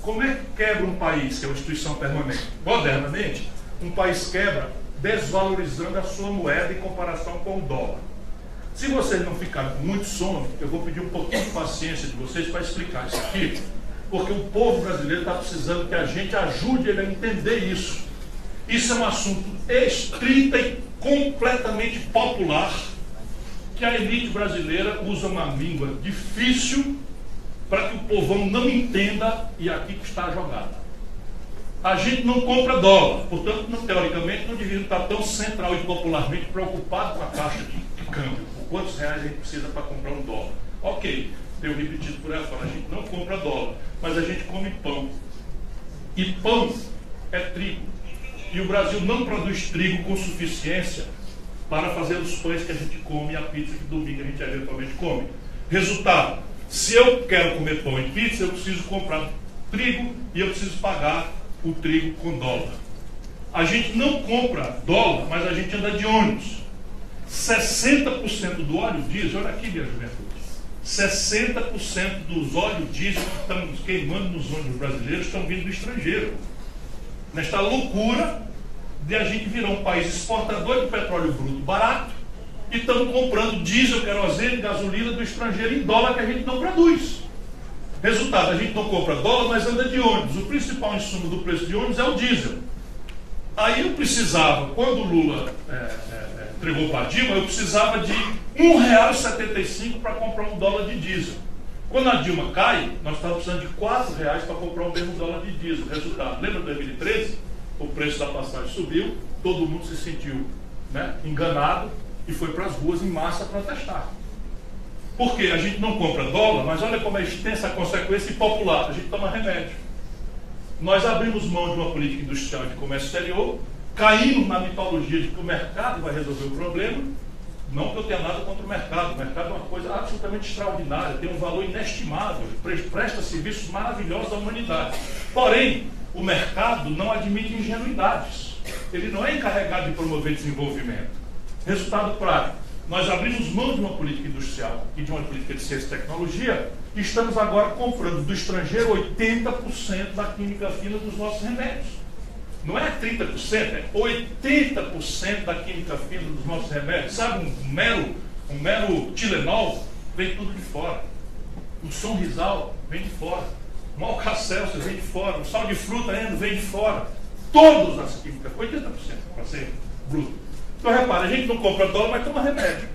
Como é que quebra um país, que é uma instituição permanente? Modernamente, um país quebra desvalorizando a sua moeda em comparação com o dólar. Se vocês não ficarem com muito sono, eu vou pedir um pouquinho de paciência de vocês para explicar isso aqui, porque o povo brasileiro está precisando que a gente ajude ele a entender isso. Isso é um assunto estrita e completamente popular, que a elite brasileira usa uma língua difícil para que o povão não entenda, e aqui que está a jogada. A gente não compra dólar, portanto, teoricamente, não devia estar tão central e popularmente preocupado com a taxa de câmbio, por quantos reais a gente precisa para comprar um dólar. Ok, tenho repetido por aí fora, a gente não compra dólar, mas a gente come pão. E pão é trigo. E o Brasil não produz trigo com suficiência para fazer os pães que a gente come e a pizza que domingo a gente eventualmente come. Resultado, se eu quero comer pão e pizza, eu preciso comprar trigo e eu preciso pagar o trigo com dólar. A gente não compra dólar, mas a gente anda de ônibus. 60% do óleo diesel, olha aqui minha juventude, 60% dos óleos diesel que estamos queimando nos ônibus brasileiros estão vindo do estrangeiro. Nesta loucura de a gente virar um país exportador de petróleo bruto barato e estamos comprando diesel, querosene, gasolina do estrangeiro em dólar que a gente não produz. Resultado, a gente não compra dólar, mas anda de ônibus. O principal insumo do preço de ônibus é o diesel. Aí eu precisava, quando o Lula entregou para a Dilma, eu precisava de R$1,75 para comprar um dólar de diesel. Quando a Dilma cai, nós estávamos precisando de R$4 para comprar o mesmo dólar de diesel. Resultado, lembra de 2013? O preço da passagem subiu, todo mundo se sentiu enganado e foi para as ruas em massa protestar. Por quê? A gente não compra dólar, mas olha como é extensa a consequência popular. A gente toma remédio. Nós abrimos mão de uma política industrial de comércio exterior, caímos na mitologia de que o mercado vai resolver o problema. Não que eu tenha nada contra o mercado é uma coisa absolutamente extraordinária, tem um valor inestimável, presta serviços maravilhosos à humanidade. Porém, o mercado não admite ingenuidades, ele não é encarregado de promover desenvolvimento. Resultado prático, nós abrimos mão de uma política industrial e de uma política de ciência e tecnologia e estamos agora comprando do estrangeiro 80% da química fina dos nossos remédios. Não é 30%, é 80% da química fina dos nossos remédios. Sabe, um mero Tilenol vem tudo de fora. O Sonrisal vem de fora. O Alka-Seltzer vem de fora. O sal de fruta ainda vem de fora. Todas as químicas, 80% para ser bruto. Então repara, a gente não compra dólar, mas toma remédio.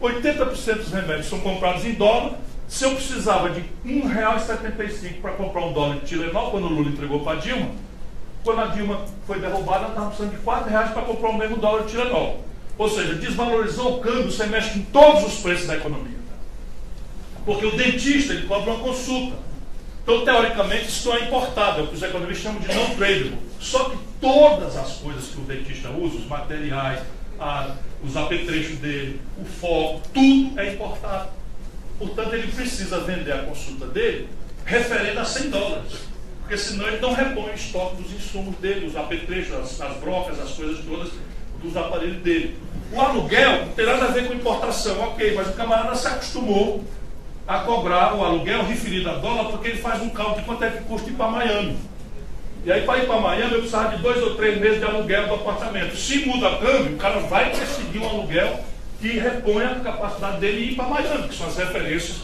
80% dos remédios são comprados em dólar. Se eu precisava de R$1,75 para comprar um dólar de Tilenol, quando o Lula entregou para a Dilma, quando a Dilma foi derrubada, nós estávamos precisando de R$4 para comprar o mesmo dólar de Tilenol. Ou seja, desvalorizou o câmbio, você mexe em todos os preços da economia. Porque o dentista, ele cobra uma consulta. Então, teoricamente, isso não é importado, é o que os economistas chamam de não tradable. Só que todas as coisas que o dentista usa, os materiais, os apetrechos dele, o foco, tudo é importado. Portanto, ele precisa vender a consulta dele referente a $100. Porque senão ele não repõe o estoque dos insumos dele, os apetrechos, as brocas, as coisas todas dos aparelhos dele. O aluguel não tem nada a ver com importação, ok, mas o camarada se acostumou a cobrar o aluguel referido a dólar porque ele faz um cálculo de quanto é que custa ir para Miami. E aí para ir para Miami eu precisava de 2 ou 3 meses de aluguel do apartamento. Se muda a câmbio, o cara vai perseguir um aluguel que repõe a capacidade dele de ir para Miami, que são as referências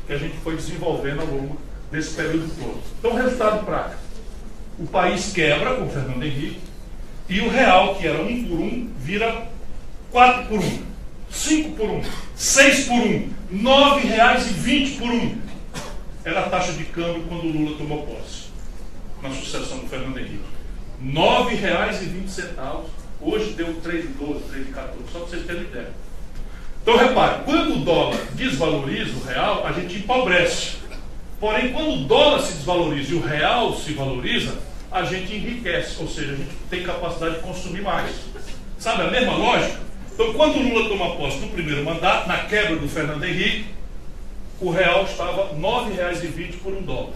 que a gente foi desenvolvendo ao longo desse período todo. Então, resultado prático. O país quebra com o Fernando Henrique, E o real, que era 1 por 1, vira 4 por 1, 5 por 1, 6 por 1, R$ 9,20 por 1. Era a taxa de câmbio quando o Lula tomou posse, na sucessão do Fernando Henrique. R$ 9,20. Hoje deu 3,12, 3,14, só para vocês terem ideia. Então, repare, quando o dólar desvaloriza o real, a gente empobrece. Porém, quando o dólar se desvaloriza e o real se valoriza, a gente enriquece, ou seja, a gente tem capacidade de consumir mais. Sabe a mesma lógica? Então, quando o Lula toma posse no primeiro mandato, na quebra do Fernando Henrique, o real estava R$ 9,20 por $1.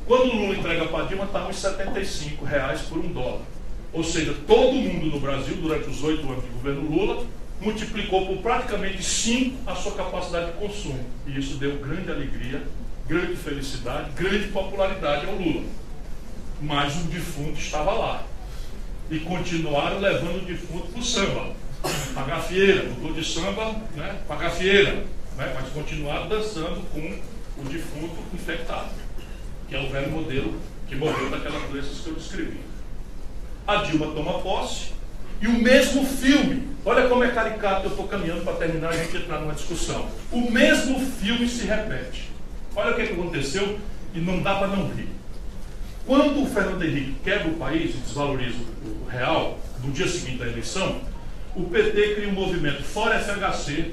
Quando o Lula entrega para a Dilma, está uns R$ 75 por $1. Ou seja, todo mundo no Brasil, durante os 8 anos de governo Lula, multiplicou por praticamente 5 a sua capacidade de consumo. E isso deu grande alegria, grande felicidade, grande popularidade ao Lula. Mas o defunto estava lá. E continuaram levando o defunto para o samba. Para a gafieira, mudou de samba, né, para a gafieira. Né, mas continuaram dançando com o defunto infectado, que é o velho modelo que morreu daquelas doenças que eu descrevi. A Dilma toma posse e o mesmo filme, olha como é caricato, eu estou caminhando para terminar, a gente entrar numa discussão. O mesmo filme se repete. Olha o que aconteceu e não dá para não rir. Quando o Fernando Henrique quebra o país e desvaloriza o real, no dia seguinte da eleição, o PT cria um movimento Fora FHC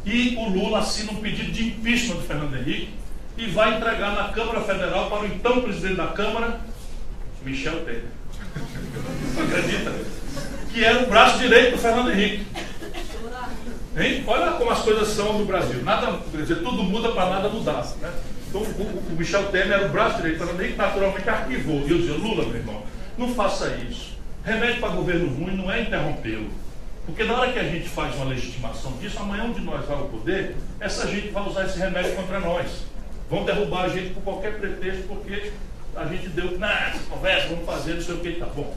e o Lula assina um pedido de impeachment do Fernando Henrique e vai entregar na Câmara Federal para o então presidente da Câmara, Michel Temer. Acredita? Que era o braço direito do Fernando Henrique. Hein? Olha como as coisas são no Brasil. Nada, quer dizer, tudo muda para nada mudar. Né? Então o Michel Temer era o braço direito do Fernando Henrique, naturalmente arquivou. E eu dizia, Lula, meu irmão, não faça isso. Remédio para governo ruim não é interrompê-lo. Porque na hora que a gente faz uma legitimação disso, amanhã um de nós vai ao poder, essa gente vai usar esse remédio contra nós. Vão derrubar a gente por qualquer pretexto, porque a gente deu, essa conversa, vamos fazer, não sei o que, tá bom.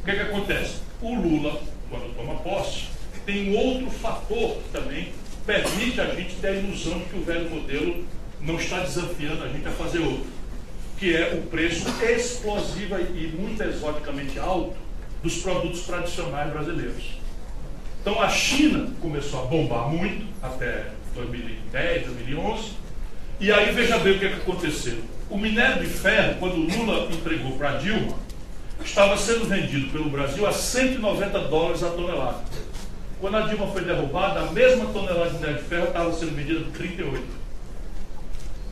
O que acontece? O Lula, quando toma posse, tem um outro fator que também permite a gente ter a ilusão de que o velho modelo não está desafiando a gente a fazer outro, que é o preço explosivo e muito exoticamente alto dos produtos tradicionais brasileiros. Então a China começou a bombar muito até 2010, 2011, e aí veja bem o que aconteceu. O minério de ferro, quando o Lula entregou para a Dilma, estava sendo vendido pelo Brasil a $190 a tonelada. Quando a Dilma foi derrubada, a mesma tonelada de minério de ferro estava sendo vendida por 38.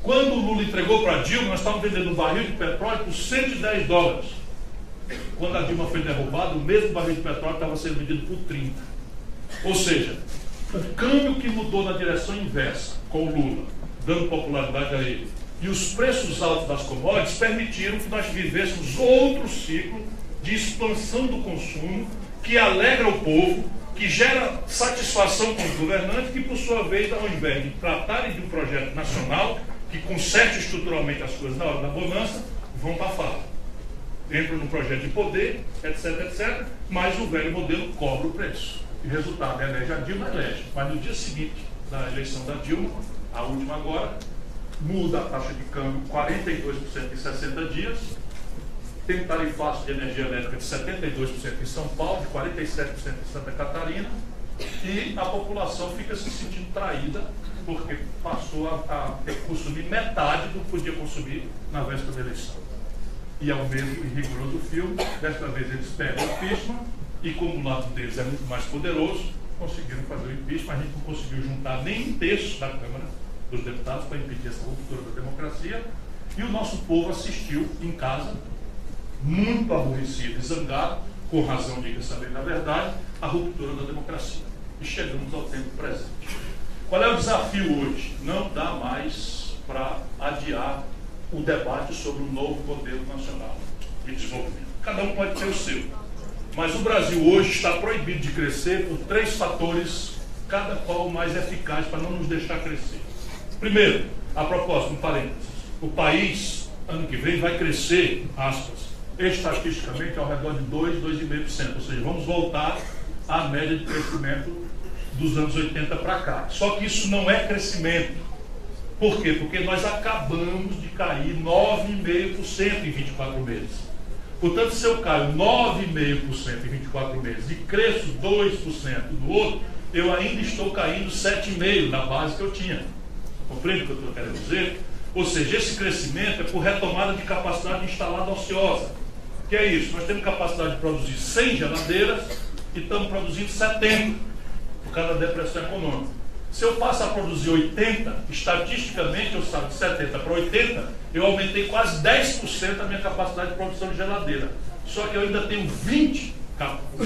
Quando o Lula entregou para a Dilma, nós estávamos vendendo um barril de petróleo por $110. Quando a Dilma foi derrubada, o mesmo barril de petróleo estava sendo vendido por 30. Ou seja, o câmbio que mudou na direção inversa com o Lula, dando popularidade a ele, e os preços altos das commodities permitiram que nós vivêssemos outro ciclo de expansão do consumo que alegra o povo, que gera satisfação com os governantes, que por sua vez, ao invés de tratarem de um projeto nacional que conserte estruturalmente as coisas na hora da bonança, vão para a farra. Entram num projeto de poder, etc, etc, mas o velho modelo cobra o preço. E resultado, elege a Dilma, elege. Mas no dia seguinte da eleição da Dilma, a última agora, muda a taxa de câmbio 42% em 60 dias, tem um tarifaço de energia elétrica de 72% em São Paulo, de 47% em Santa Catarina, e a população fica se sentindo traída, porque passou a ter que consumir metade do que podia consumir na véspera da eleição. E ao mesmo e rigoroso filme, desta vez eles pegam o impeachment, e como o lado deles é muito mais poderoso, conseguiram fazer o impeachment. A gente não conseguiu juntar nem 1/3 da Câmara dos Deputados para impedir essa ruptura da democracia, e o nosso povo assistiu em casa, muito aborrecido e zangado, com razão, diga-se bem na verdade, a ruptura da democracia. E chegamos ao tempo presente. Qual é o desafio hoje? Não dá mais para adiar o debate sobre o novo modelo nacional de desenvolvimento. Cada um pode ter o seu. Mas o Brasil hoje está proibido de crescer por 3 fatores, cada qual mais eficaz para não nos deixar crescer. Primeiro, a propósito, um parênteses, o país, ano que vem, vai crescer, aspas, estatisticamente ao redor de 2, 2,5%. Ou seja, vamos voltar à média de crescimento dos anos 80 para cá. Só que isso não é crescimento. Por quê? Porque nós acabamos de cair 9,5% em 24 meses. Portanto, se eu caio 9,5% em 24 meses e cresço 2% no outro, eu ainda estou caindo 7,5% da base que eu tinha. Compreende o que eu estou querendo dizer? Ou seja, esse crescimento é por retomada de capacidade instalada ociosa. Que é isso? Nós temos capacidade de produzir 100 geladeiras e estamos produzindo 70 por causa da depressão econômica. Se eu passo a produzir 80, estatisticamente eu saio de 70 para 80, eu aumentei quase 10% a minha capacidade de produção de geladeira. Só que eu ainda tenho 20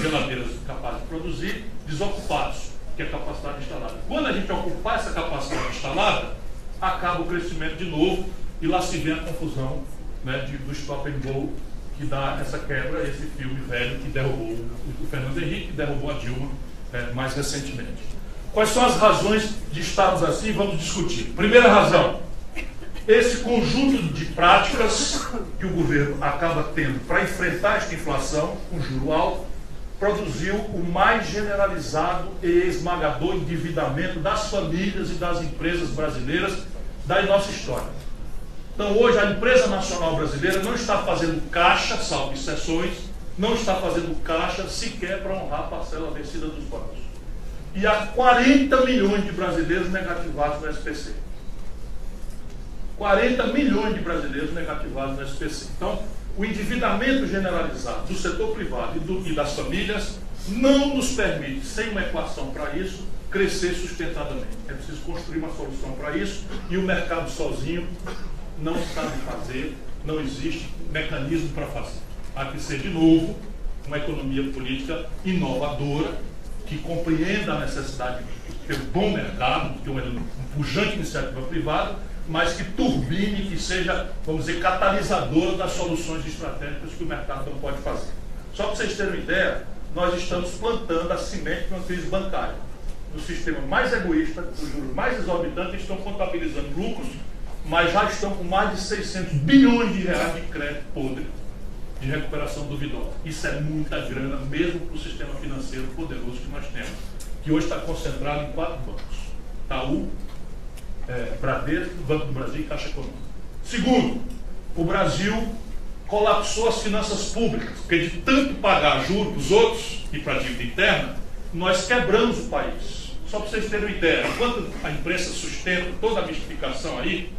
geladeiras capazes de produzir desocupados, que é a capacidade instalada. Quando a gente ocupar essa capacidade instalada, acaba o crescimento de novo e lá se vê a confusão, né, do stop and go, que dá essa quebra, esse filme velho que derrubou o Fernando Henrique, que derrubou a Dilma mais recentemente. Quais são as razões de estarmos assim? Vamos discutir. Primeira razão, esse conjunto de práticas que o governo acaba tendo para enfrentar esta inflação com juro alto, produziu o mais generalizado e esmagador endividamento das famílias e das empresas brasileiras da nossa história. Então hoje a empresa nacional brasileira não está fazendo caixa, salvo exceções, não está fazendo caixa sequer para honrar a parcela vencida dos bancos. E há 40 milhões de brasileiros negativados no SPC. 40 milhões de brasileiros negativados no SPC. Então, o endividamento generalizado do setor privado e das famílias não nos permite, sem uma equação para isso, crescer sustentadamente. É preciso construir uma solução para isso e o mercado sozinho não sabe fazer, não existe mecanismo para fazer. Há que ser, de novo, uma economia política inovadora, que compreenda a necessidade de ter um bom mercado, de ter uma pujante iniciativa privada, mas que turbine, que seja, vamos dizer, catalisadora das soluções estratégicas que o mercado não pode fazer. Só para vocês terem uma ideia, nós estamos plantando a semente de uma crise bancária. No sistema mais egoísta, os juros mais exorbitantes estão contabilizando lucros, mas já estão com mais de 600 bilhões de reais de crédito podre, de recuperação duvidosa. Isso é muita grana, mesmo para o sistema financeiro poderoso que nós temos, que hoje está concentrado em 4 bancos: Itaú, Bradesco, Banco do Brasil e Caixa Econômica. Segundo, o Brasil colapsou as finanças públicas, porque de tanto pagar juros para os outros e para a dívida interna, nós quebramos o país. Só para vocês terem uma ideia, enquanto a imprensa sustenta toda a mistificação aí,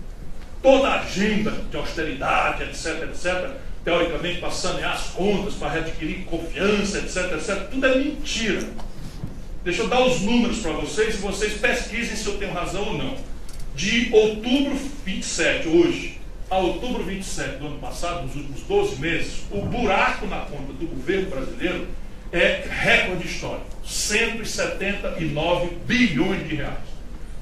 toda a agenda de austeridade, etc., etc., teoricamente para sanear as contas, para readquirir confiança, etc., etc., tudo é mentira. Deixa eu dar os números para vocês e vocês pesquisem se eu tenho razão ou não. De outubro 27, hoje, a outubro 27 do ano passado, nos últimos 12 meses, o buraco na conta do governo brasileiro é recorde histórico: 179 bilhões de reais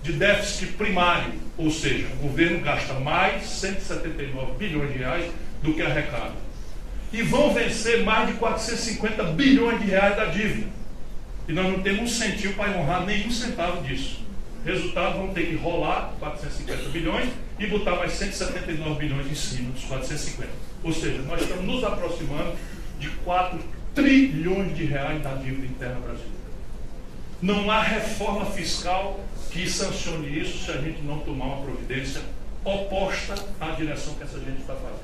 de déficit primário, ou seja, o governo gasta mais 179 bilhões de reais do que arrecada. E vão vencer mais de 450 bilhões de reais da dívida. E nós não temos um centavo para honrar nenhum centavo disso. Resultado, vão ter que rolar 450 bilhões e botar mais 179 bilhões em cima dos 450. Ou seja, nós estamos nos aproximando de 4 trilhões de reais da dívida interna brasileira. Não há reforma fiscal que sancione isso se a gente não tomar uma providência oposta à direção que essa gente está fazendo.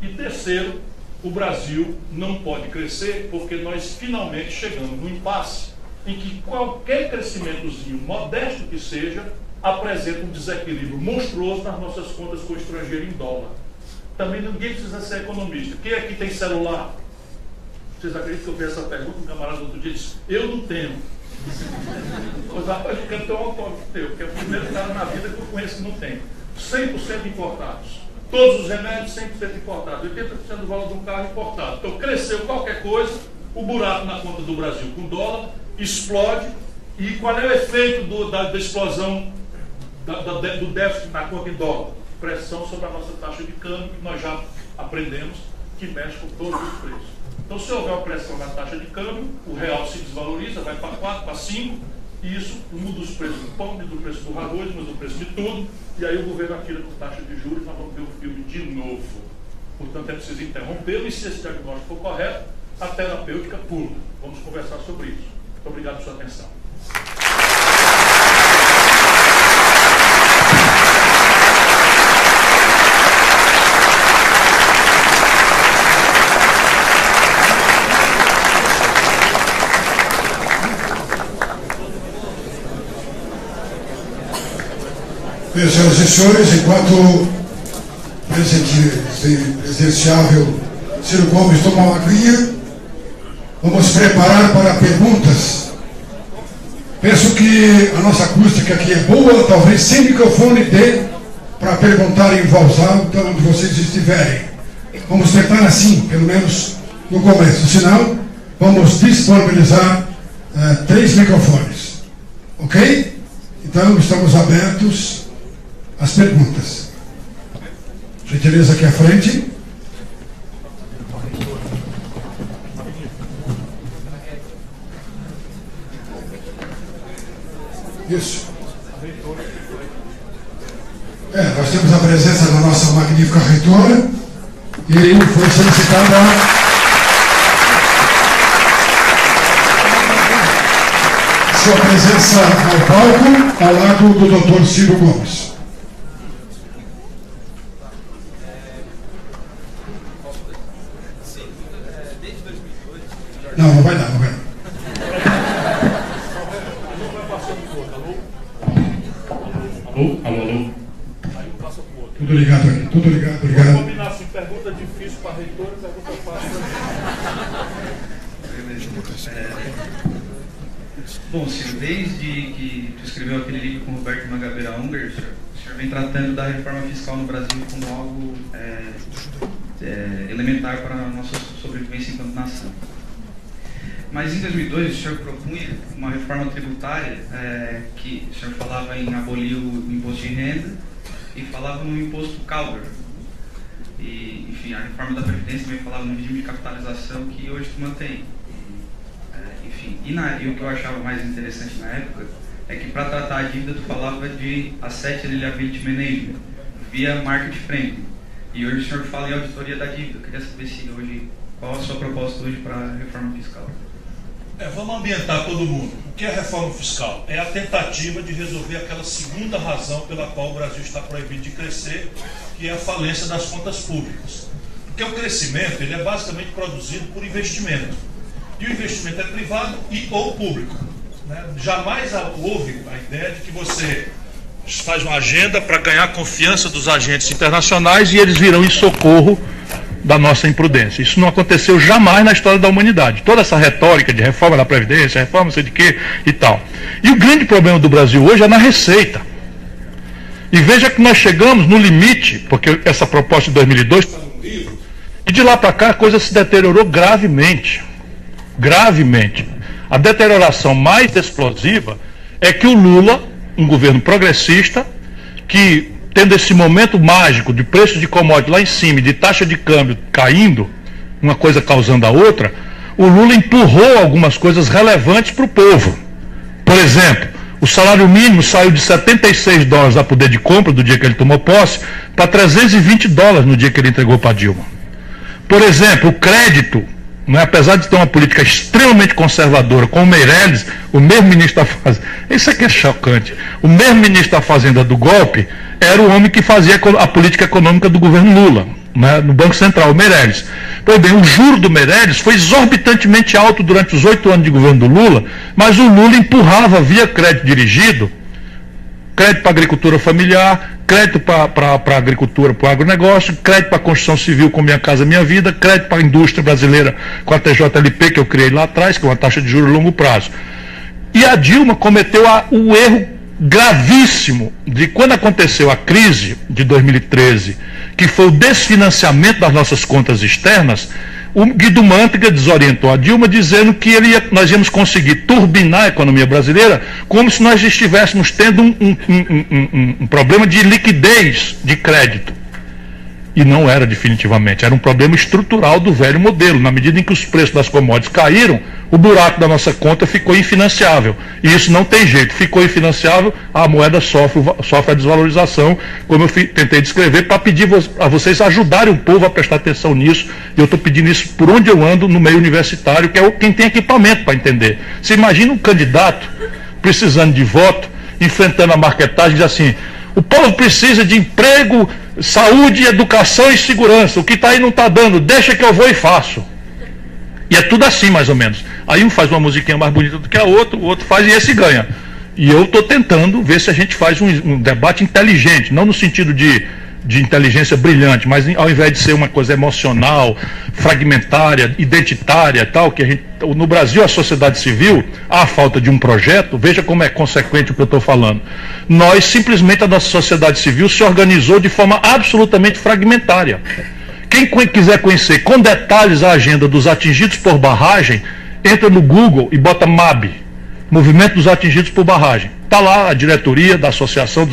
E terceiro, o Brasil não pode crescer porque nós finalmente chegamos no impasse em que qualquer crescimentozinho, modesto que seja, apresenta um desequilíbrio monstruoso nas nossas contas com o estrangeiro em dólar. Também ninguém precisa ser economista. Quem aqui tem celular? Vocês acreditam que eu fiz essa pergunta? Um camarada outro dia disse: eu não tenho. Pois rapaz, eu quero ter um autógrafo teu, porque é o primeiro cara na vida que eu conheço que não tem. 100% importados. Todos os remédios 100% importados. 80% do valor de um carro importado. Então cresceu qualquer coisa, o buraco na conta do Brasil com dólar explode. E qual é o efeito da explosão do déficit na conta em dólar? Pressão sobre a nossa taxa de câmbio, que nós já aprendemos que mexe com todos os preços. Então, se houver uma pressão na taxa de câmbio, o real se desvaloriza, vai para 4, para 5, e isso muda os preços do pão, muda o preço do arroz, muda o preço de tudo, e aí o governo atira com taxa de juros e nós vamos ver o filme de novo. Portanto, é preciso interrompê-lo, e se esse diagnóstico for correto, a terapêutica pula. Vamos conversar sobre isso. Muito obrigado por sua atenção. Bem, senhoras e senhores, enquanto presidenciável Ciro Gomes toma uma aguinha, vamos preparar para perguntas. Penso que a nossa acústica aqui é boa, talvez sem microfone dê para perguntar em voz alta onde vocês estiverem. Vamos tentar assim, pelo menos no começo, senão vamos disponibilizar 3 microfones. Ok? Então estamos abertos às perguntas. Gentileza aqui à frente. Isso. Nós temos a presença da nossa magnífica reitora e foi solicitada sua presença ao palco ao lado do Dr. Ciro Gomes. Não vai dar, não vai dar. Alô? Tudo ligado aqui, tudo ligado, obrigado. Vamos combinar assim, pergunta difícil para a reitora, pergunta fácil. Bom, senhor, desde que tu escreveu aquele livro com Roberto Mangabeira Unger, o senhor vem tratando da reforma fiscal no Brasil como algo elementar para a nossa sobrevivência enquanto nação. Mas em 2002 o senhor propunha uma reforma tributária que o senhor falava em abolir o imposto de renda e falava no imposto Calder. E, enfim, a reforma da Previdência também falava no regime de capitalização que hoje tu mantém. Enfim, e o que eu achava mais interessante na época é que para tratar a dívida tu falava de Asset Liability Management via Market Friendly. E hoje o senhor fala em auditoria da dívida. Eu queria saber se hoje, qual a sua proposta hoje para a reforma fiscal? Vamos ambientar todo mundo. O que é reforma fiscal? É a tentativa de resolver aquela segunda razão pela qual o Brasil está proibido de crescer, que é a falência das contas públicas. Porque o crescimento ele é basicamente produzido por investimento. E o investimento é privado ou público. Né? Jamais houve a ideia de que você faz uma agenda para ganhar a confiança dos agentes internacionais e eles virão em socorro da nossa imprudência. Isso não aconteceu jamais na história da humanidade. Toda essa retórica de reforma da Previdência, reforma não sei de quê e tal. E o grande problema do Brasil hoje é na receita. E veja que nós chegamos no limite, porque essa proposta de 2002 está no livro, e de lá para cá a coisa se deteriorou gravemente. Gravemente. A deterioração mais explosiva é que o Lula, um governo progressista, que tendo esse momento mágico de preço de commodity lá em cima, de taxa de câmbio caindo, uma coisa causando a outra, o Lula empurrou algumas coisas relevantes para o povo. Por exemplo, o salário mínimo saiu de $76 a poder de compra do dia que ele tomou posse para $320 no dia que ele entregou para Dilma. Por exemplo, o crédito, né, apesar de ter uma política extremamente conservadora, com o Meirelles, o mesmo ministro da Fazenda, isso aqui é chocante, o mesmo ministro da Fazenda do golpe era o homem que fazia a política econômica do governo Lula, né, no Banco Central, o Meirelles. Pois bem, o juro do Meirelles foi exorbitantemente alto durante os 8 anos de governo do Lula, mas o Lula empurrava via crédito dirigido, crédito para a agricultura familiar, crédito para a agricultura, para o agronegócio, crédito para a construção civil com Minha Casa Minha Vida, crédito para a indústria brasileira com a TJLP que eu criei lá atrás, que é uma taxa de juros a longo prazo. E a Dilma cometeu o erro gravíssimo de quando aconteceu a crise de 2013, que foi o desfinanciamento das nossas contas externas. O Guido Mantega desorientou a Dilma dizendo que nós íamos conseguir turbinar a economia brasileira como se nós estivéssemos tendo um problema de liquidez de crédito. E não era definitivamente, era um problema estrutural do velho modelo. Na medida em que os preços das commodities caíram, o buraco da nossa conta ficou infinanciável. E isso não tem jeito, ficou infinanciável, a moeda sofre a desvalorização, como eu tentei descrever, para pedir a vocês ajudarem o povo a prestar atenção nisso. E eu estou pedindo isso por onde eu ando no meio universitário, que é quem tem equipamento para entender. Você imagina um candidato precisando de voto, enfrentando a marketagem, diz assim: o povo precisa de emprego, saúde, educação e segurança. O que está aí não está dando, deixa que eu vou e faço. E é tudo assim, mais ou menos. Aí um faz uma musiquinha mais bonita do que a outra, o outro faz e esse ganha. E eu estou tentando ver se a gente faz um debate inteligente, não no sentido de inteligência brilhante, mas ao invés de ser uma coisa emocional, fragmentária, identitária, tal, que a gente, no Brasil a sociedade civil, a falta de um projeto, veja como é consequente o que eu estou falando. Nós, simplesmente, a nossa sociedade civil se organizou de forma absolutamente fragmentária. Quem quiser conhecer com detalhes a agenda dos atingidos por barragem, entra no Google e bota MAB, Movimento dos Atingidos por Barragem. Está lá a diretoria da associação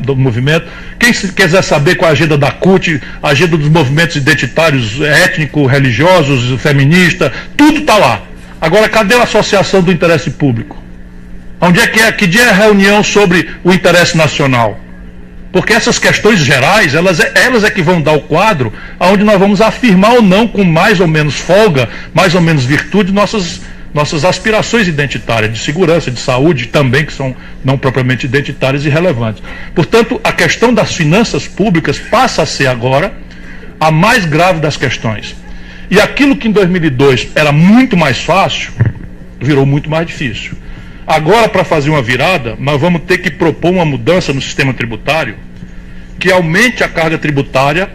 do movimento. Quem quiser saber qual é a agenda da CUT, a agenda dos movimentos identitários, étnicos, religiosos, feministas, tudo está lá. Agora, cadê a associação do interesse público? Onde é que é? Que dia é a reunião sobre o interesse nacional? Porque essas questões gerais, elas é que vão dar o quadro onde nós vamos afirmar ou não, com mais ou menos folga, mais ou menos virtude, nossas aspirações identitárias, de segurança, de saúde também, que são não propriamente identitárias e relevantes. Portanto, a questão das finanças públicas passa a ser agora a mais grave das questões. E aquilo que em 2002 era muito mais fácil, virou muito mais difícil. Agora, para fazer uma virada, nós vamos ter que propor uma mudança no sistema tributário que aumente a carga tributária.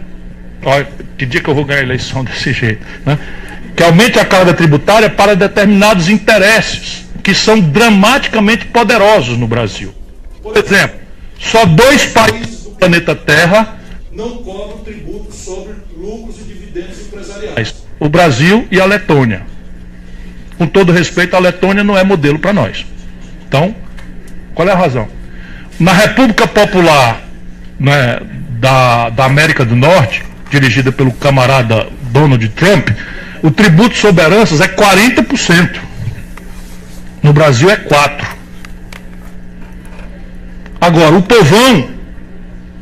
Olha, que dia que eu vou ganhar a eleição desse jeito, né? Que aumente a carga tributária para determinados interesses que são dramaticamente poderosos no Brasil. Por exemplo, só 2 países do planeta Terra não cobram tributo sobre lucros e dividendos empresariais: o Brasil e a Letônia. Com todo respeito, a Letônia não é modelo para nós. Então, qual é a razão? Na República Popular, né, da América do Norte, dirigida pelo camarada Donald Trump, o tributo sobre heranças é 40%. No Brasil é 4%. Agora, o povão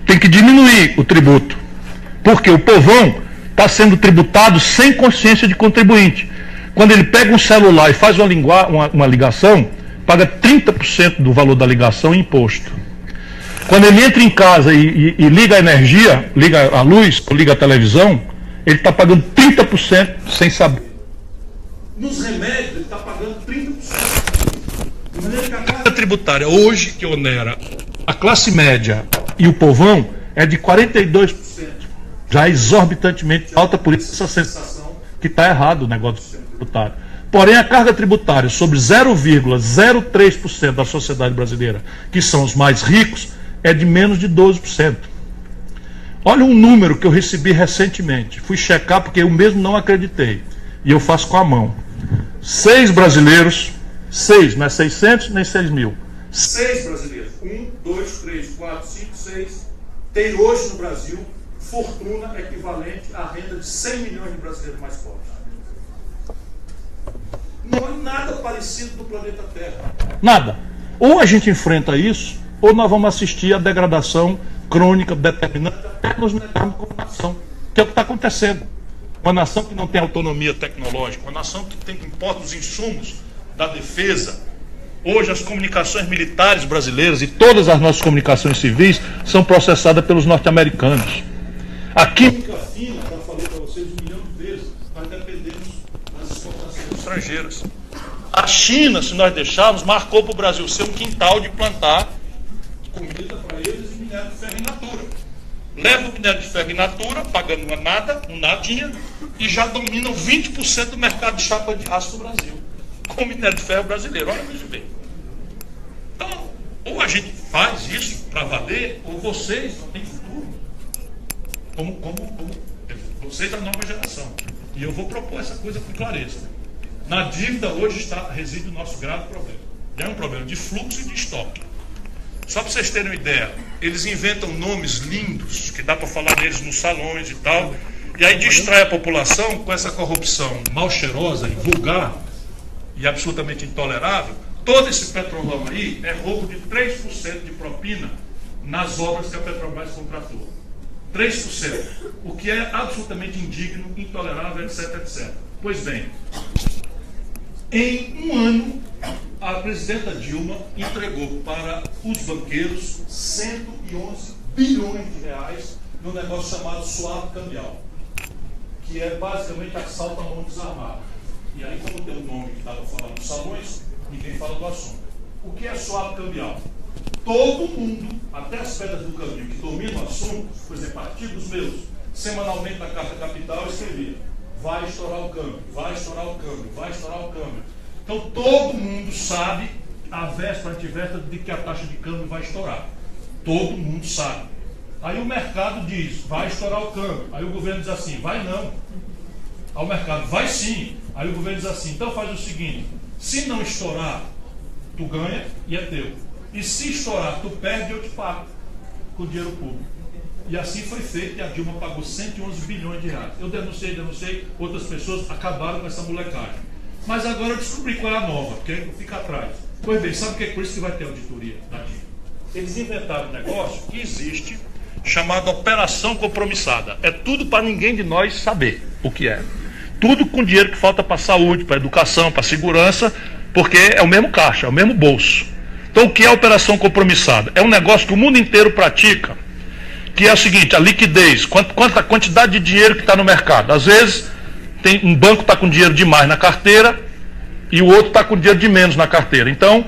tem que diminuir o tributo, porque o povão está sendo tributado sem consciência de contribuinte. Quando ele pega um celular e faz uma ligação, paga 30% do valor da ligação em imposto. Quando ele entra em casa e liga a energia, liga a luz, ou liga a televisão, ele está pagando 30% sem saber. Nos remédios, ele está pagando 30%. De maneira que a carga tributária hoje, que onera a classe média e o povão, é de 42%. Já é exorbitantemente alta, por isso essa sensação que está errado o negócio do sistema tributário. Porém, a carga tributária sobre 0,03% da sociedade brasileira, que são os mais ricos, é de menos de 12%. Olha um número que eu recebi recentemente. Fui checar porque eu mesmo não acreditei. E eu faço com a mão. 6 brasileiros, 6, não é 600 nem 6 mil. 6 brasileiros, 1, 2, 3, 4, 5, 6, tem hoje no Brasil fortuna equivalente à renda de 100 milhões de brasileiros mais pobres. Não é nada parecido no planeta Terra. Nada. Ou a gente enfrenta isso, ou nós vamos assistir à degradação crônica, determinante, até nos negarmos como nação, que é o que está acontecendo. Uma nação que não tem autonomia tecnológica, uma nação que importa os insumos da defesa. Hoje as comunicações militares brasileiras e todas as nossas comunicações civis são processadas pelos norte-americanos. A química fina, já falei para vocês 1 milhão de vezes, nós dependemos das exportações estrangeiras. A China, se nós deixarmos, marcou para o Brasil ser um quintal de plantar comida para eles e minério de ferro in natura. Leva o minério de ferro in natura, pagando uma nada, um nadinha, e já dominam 20% do mercado de chapa de aço do Brasil, com o minério de ferro brasileiro. Olha isso bem. Então, ou a gente faz isso para valer, ou vocês não têm futuro. Como vocês da nova geração. E eu vou propor essa coisa com clareza. Na dívida hoje reside o nosso grave problema. É um problema de fluxo e de estoque. Só para vocês terem uma ideia, eles inventam nomes lindos, que dá para falar deles nos salões e tal, e aí distrai a população com essa corrupção mal cheirosa e vulgar e absolutamente intolerável. Todo esse petrolão aí é roubo de 3% de propina nas obras que a Petrobras contratou. 3%, o que é absolutamente indigno, intolerável, etc, etc. Pois bem, em um ano, a presidenta Dilma entregou para os banqueiros 111 bilhões de reais num negócio chamado suave cambial, que é basicamente assalto à mão desarmada. E aí, como tem um nome que dá para falar nos salões, ninguém fala do assunto. O que é swap cambial? Todo mundo, até as pedras do caminho que dominam o assunto, por exemplo, artigos meus, semanalmente na Carta Capital, eu escrevia: vai estourar o câmbio, vai estourar o câmbio, vai estourar o câmbio. Então todo mundo sabe, a véspera, antivéspera, de que a taxa de câmbio vai estourar. Todo mundo sabe. Aí o mercado diz: vai estourar o câmbio. Aí o governo diz assim: vai não. Aí o mercado: vai sim. Aí o governo diz assim: então faz o seguinte, se não estourar, tu ganha e é teu. E se estourar, tu perde e eu te pago com dinheiro público. E assim foi feito, e a Dilma pagou 111 bilhões de reais. Eu denunciei, outras pessoas acabaram com essa molecagem. Mas agora eu descobri qual é a nova, porque fica atrás. Pois bem, sabe o que é por isso que vai ter auditoria da Dilma? Eles inventaram um negócio que existe, chamado operação compromissada. É tudo para ninguém de nós saber o que é. Tudo com dinheiro que falta para a saúde, para a educação, para a segurança, porque é o mesmo caixa, é o mesmo bolso. Então o que é a operação compromissada? É um negócio que o mundo inteiro pratica, que é o seguinte: a liquidez, quanta quantidade de dinheiro que está no mercado. Às vezes tem um banco está com dinheiro demais na carteira e o outro está com dinheiro de menos na carteira. Então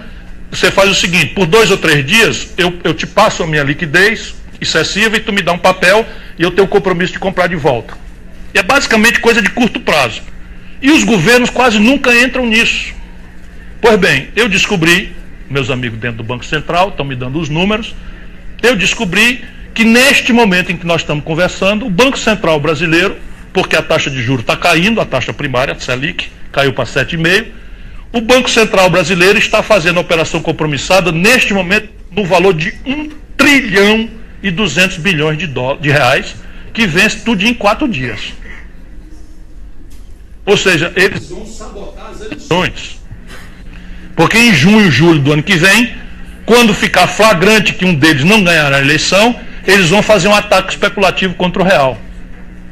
você faz o seguinte: por 2 ou 3 dias eu te passo a minha liquidez excessiva e tu me dá um papel e eu tenho o compromisso de comprar de volta. E é basicamente coisa de curto prazo. E os governos quase nunca entram nisso. Pois bem, eu descobri, meus amigos dentro do Banco Central estão me dando os números, eu descobri que neste momento em que nós estamos conversando, o Banco Central brasileiro, porque a taxa de juros está caindo, a taxa primária, a Selic, caiu para 7,5%, o Banco Central brasileiro está fazendo a operação compromissada neste momento no valor de 1,2 trilhão de reais, que vence tudo em 4 dias. Ou seja, eles vão sabotar as eleições. Porque em junho, julho do ano que vem, quando ficar flagrante que um deles não ganhará a eleição, eles vão fazer um ataque especulativo contra o real.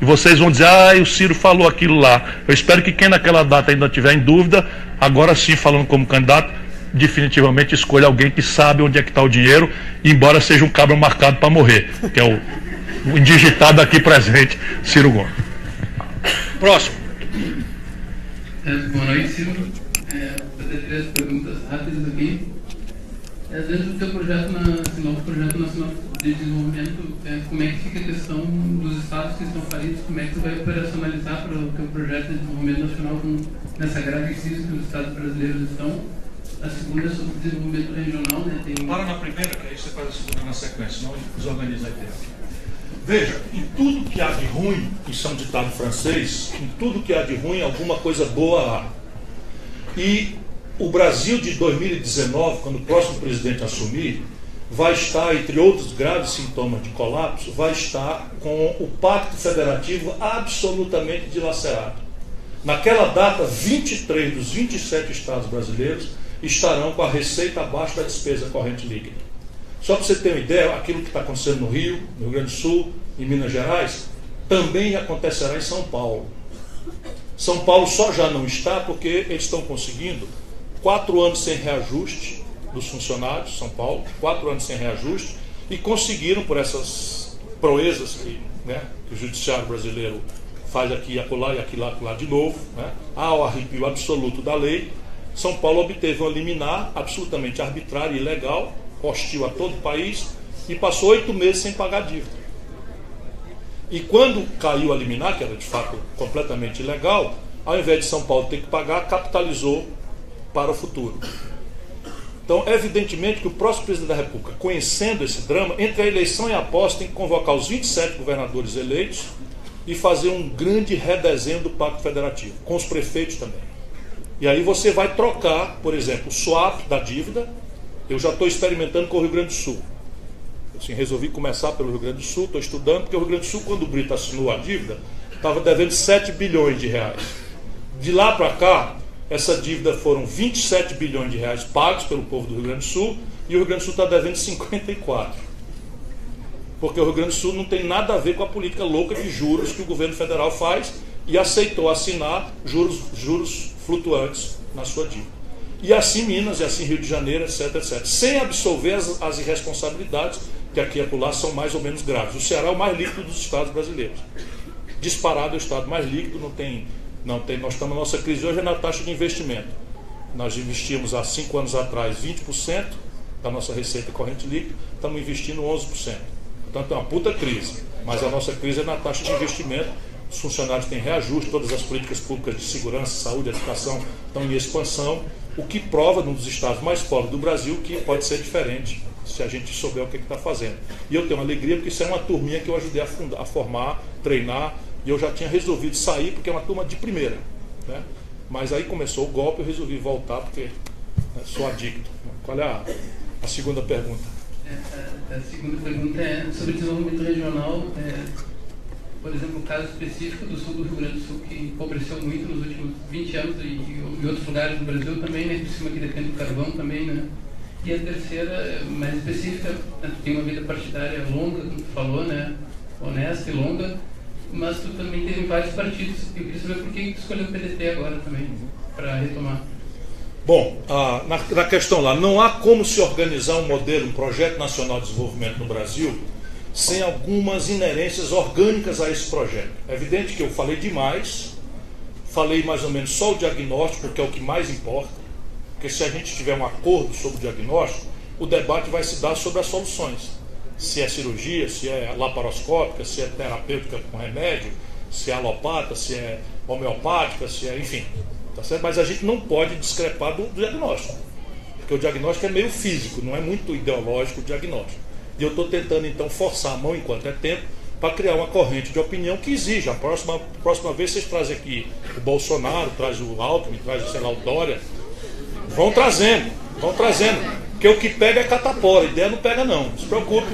E vocês vão dizer: o Ciro falou aquilo lá. Eu espero que quem naquela data ainda estiver em dúvida, agora sim, falando como candidato, definitivamente escolha alguém que sabe onde é que está o dinheiro, embora seja um cabra marcado para morrer, que é o indigitado aqui presente, Ciro Gomes. Próximo. Boa noite, Ciro. Vou fazer 3 perguntas rápidas aqui. Dentro do teu projeto, novo projeto nacional de desenvolvimento, como é que fica a questão dos estados que estão falidos? Como é que tu vai operacionalizar para o teu projeto de desenvolvimento nacional nessa grave crise que os estados brasileiros estão? A segunda é sobre desenvolvimento regional, né? Para na primeira, que aí você faz a segunda na sequência, senão desorganiza a ideia. Veja, em tudo que há de ruim, isso é um ditado francês, em tudo que há de ruim, alguma coisa boa há. E o Brasil de 2019, quando o próximo presidente assumir, vai estar, entre outros graves sintomas de colapso, vai estar com o pacto federativo absolutamente dilacerado. Naquela data, 23 dos 27 estados brasileiros estarão com a receita abaixo da despesa corrente líquida. Só para você ter uma ideia, aquilo que está acontecendo no Rio, no Rio Grande do Sul, em Minas Gerais, também acontecerá em São Paulo. São Paulo só já não está porque eles estão conseguindo 4 anos sem reajuste dos funcionários, São Paulo, 4 anos sem reajuste, e conseguiram, por essas proezas que o judiciário brasileiro faz aqui e acolá e aqui lá de novo, ao arrepio absoluto da lei, São Paulo obteve uma liminar absolutamente arbitrária e ilegal, hostil a todo o país, e passou 8 meses sem pagar dívida. E quando caiu a liminar, que era de fato completamente ilegal, ao invés de São Paulo ter que pagar, capitalizou para o futuro. Então, evidentemente que o próximo presidente da República, conhecendo esse drama, entre a eleição e a posse, tem que convocar os 27 governadores eleitos e fazer um grande redesenho do Pacto Federativo, com os prefeitos também. E aí você vai trocar, por exemplo, o swap da dívida. Eu já estou experimentando com o Rio Grande do Sul. Assim, resolvi começar pelo Rio Grande do Sul, estou estudando, porque o Rio Grande do Sul, quando o Brito assinou a dívida, estava devendo 7 bilhões de reais. De lá para cá, essa dívida foram 27 bilhões de reais pagos pelo povo do Rio Grande do Sul, e o Rio Grande do Sul está devendo 54. Porque o Rio Grande do Sul não tem nada a ver com a política louca de juros que o governo federal faz e aceitou assinar juros flutuantes na sua dívida. E assim Minas, e assim Rio de Janeiro, etc, etc. Sem absolver as irresponsabilidades que aqui e acolá são mais ou menos graves. O Ceará é o mais líquido dos estados brasileiros. Disparado é o estado mais líquido, não tem, nós estamos, a nossa crise hoje é na taxa de investimento. Nós investimos há 5 anos atrás 20% da nossa receita corrente líquida, estamos investindo 11%. Portanto, é uma puta crise. Mas a nossa crise é na taxa de investimento. Os funcionários têm reajuste, todas as políticas públicas de segurança, saúde, educação estão em expansão, o que prova, num dos estados mais pobres do Brasil, que pode ser diferente se a gente souber o que está fazendo. E eu tenho uma alegria porque isso é uma turminha que eu ajudei a formar, treinar, e eu já tinha resolvido sair porque é uma turma de primeira, né? Mas aí começou o golpe, eu resolvi voltar porque, né, sou adicto. Qual é a segunda pergunta? A segunda pergunta é sobre desenvolvimento regional. Por exemplo, o caso específico do sul do Rio Grande do Sul, que empobreceu muito nos últimos 20 anos e em outros lugares do Brasil também, né, por cima que depende do carvão também, né? E a terceira, mais específica, tem uma vida partidária longa, como tu falou, né, honesta e longa, mas tu também teve vários partidos. Eu queria saber por que tu escolheu o PDT agora também, para retomar. Bom, na questão lá, não há como se organizar um modelo, um projeto nacional de desenvolvimento no Brasil sem algumas inerências orgânicas a esse projeto. É evidente que eu falei demais, falei mais ou menos só o diagnóstico, que é o que mais importa, porque se a gente tiver um acordo sobre o diagnóstico, o debate vai se dar sobre as soluções. Se é cirurgia, se é laparoscópica, se é terapêutica com remédio, se é alopata, se é homeopática, se é, enfim. Tá certo? Mas a gente não pode discrepar do diagnóstico, porque o diagnóstico é meio físico, não é muito ideológico o diagnóstico. E eu estou tentando então forçar a mão enquanto é tempo para criar uma corrente de opinião que exija. A próxima vez vocês trazem aqui o Bolsonaro, traz o Alckmin, traz sei lá, o Dória. Vão trazendo. Porque o que pega é catapora, a ideia não pega não, não se preocupe.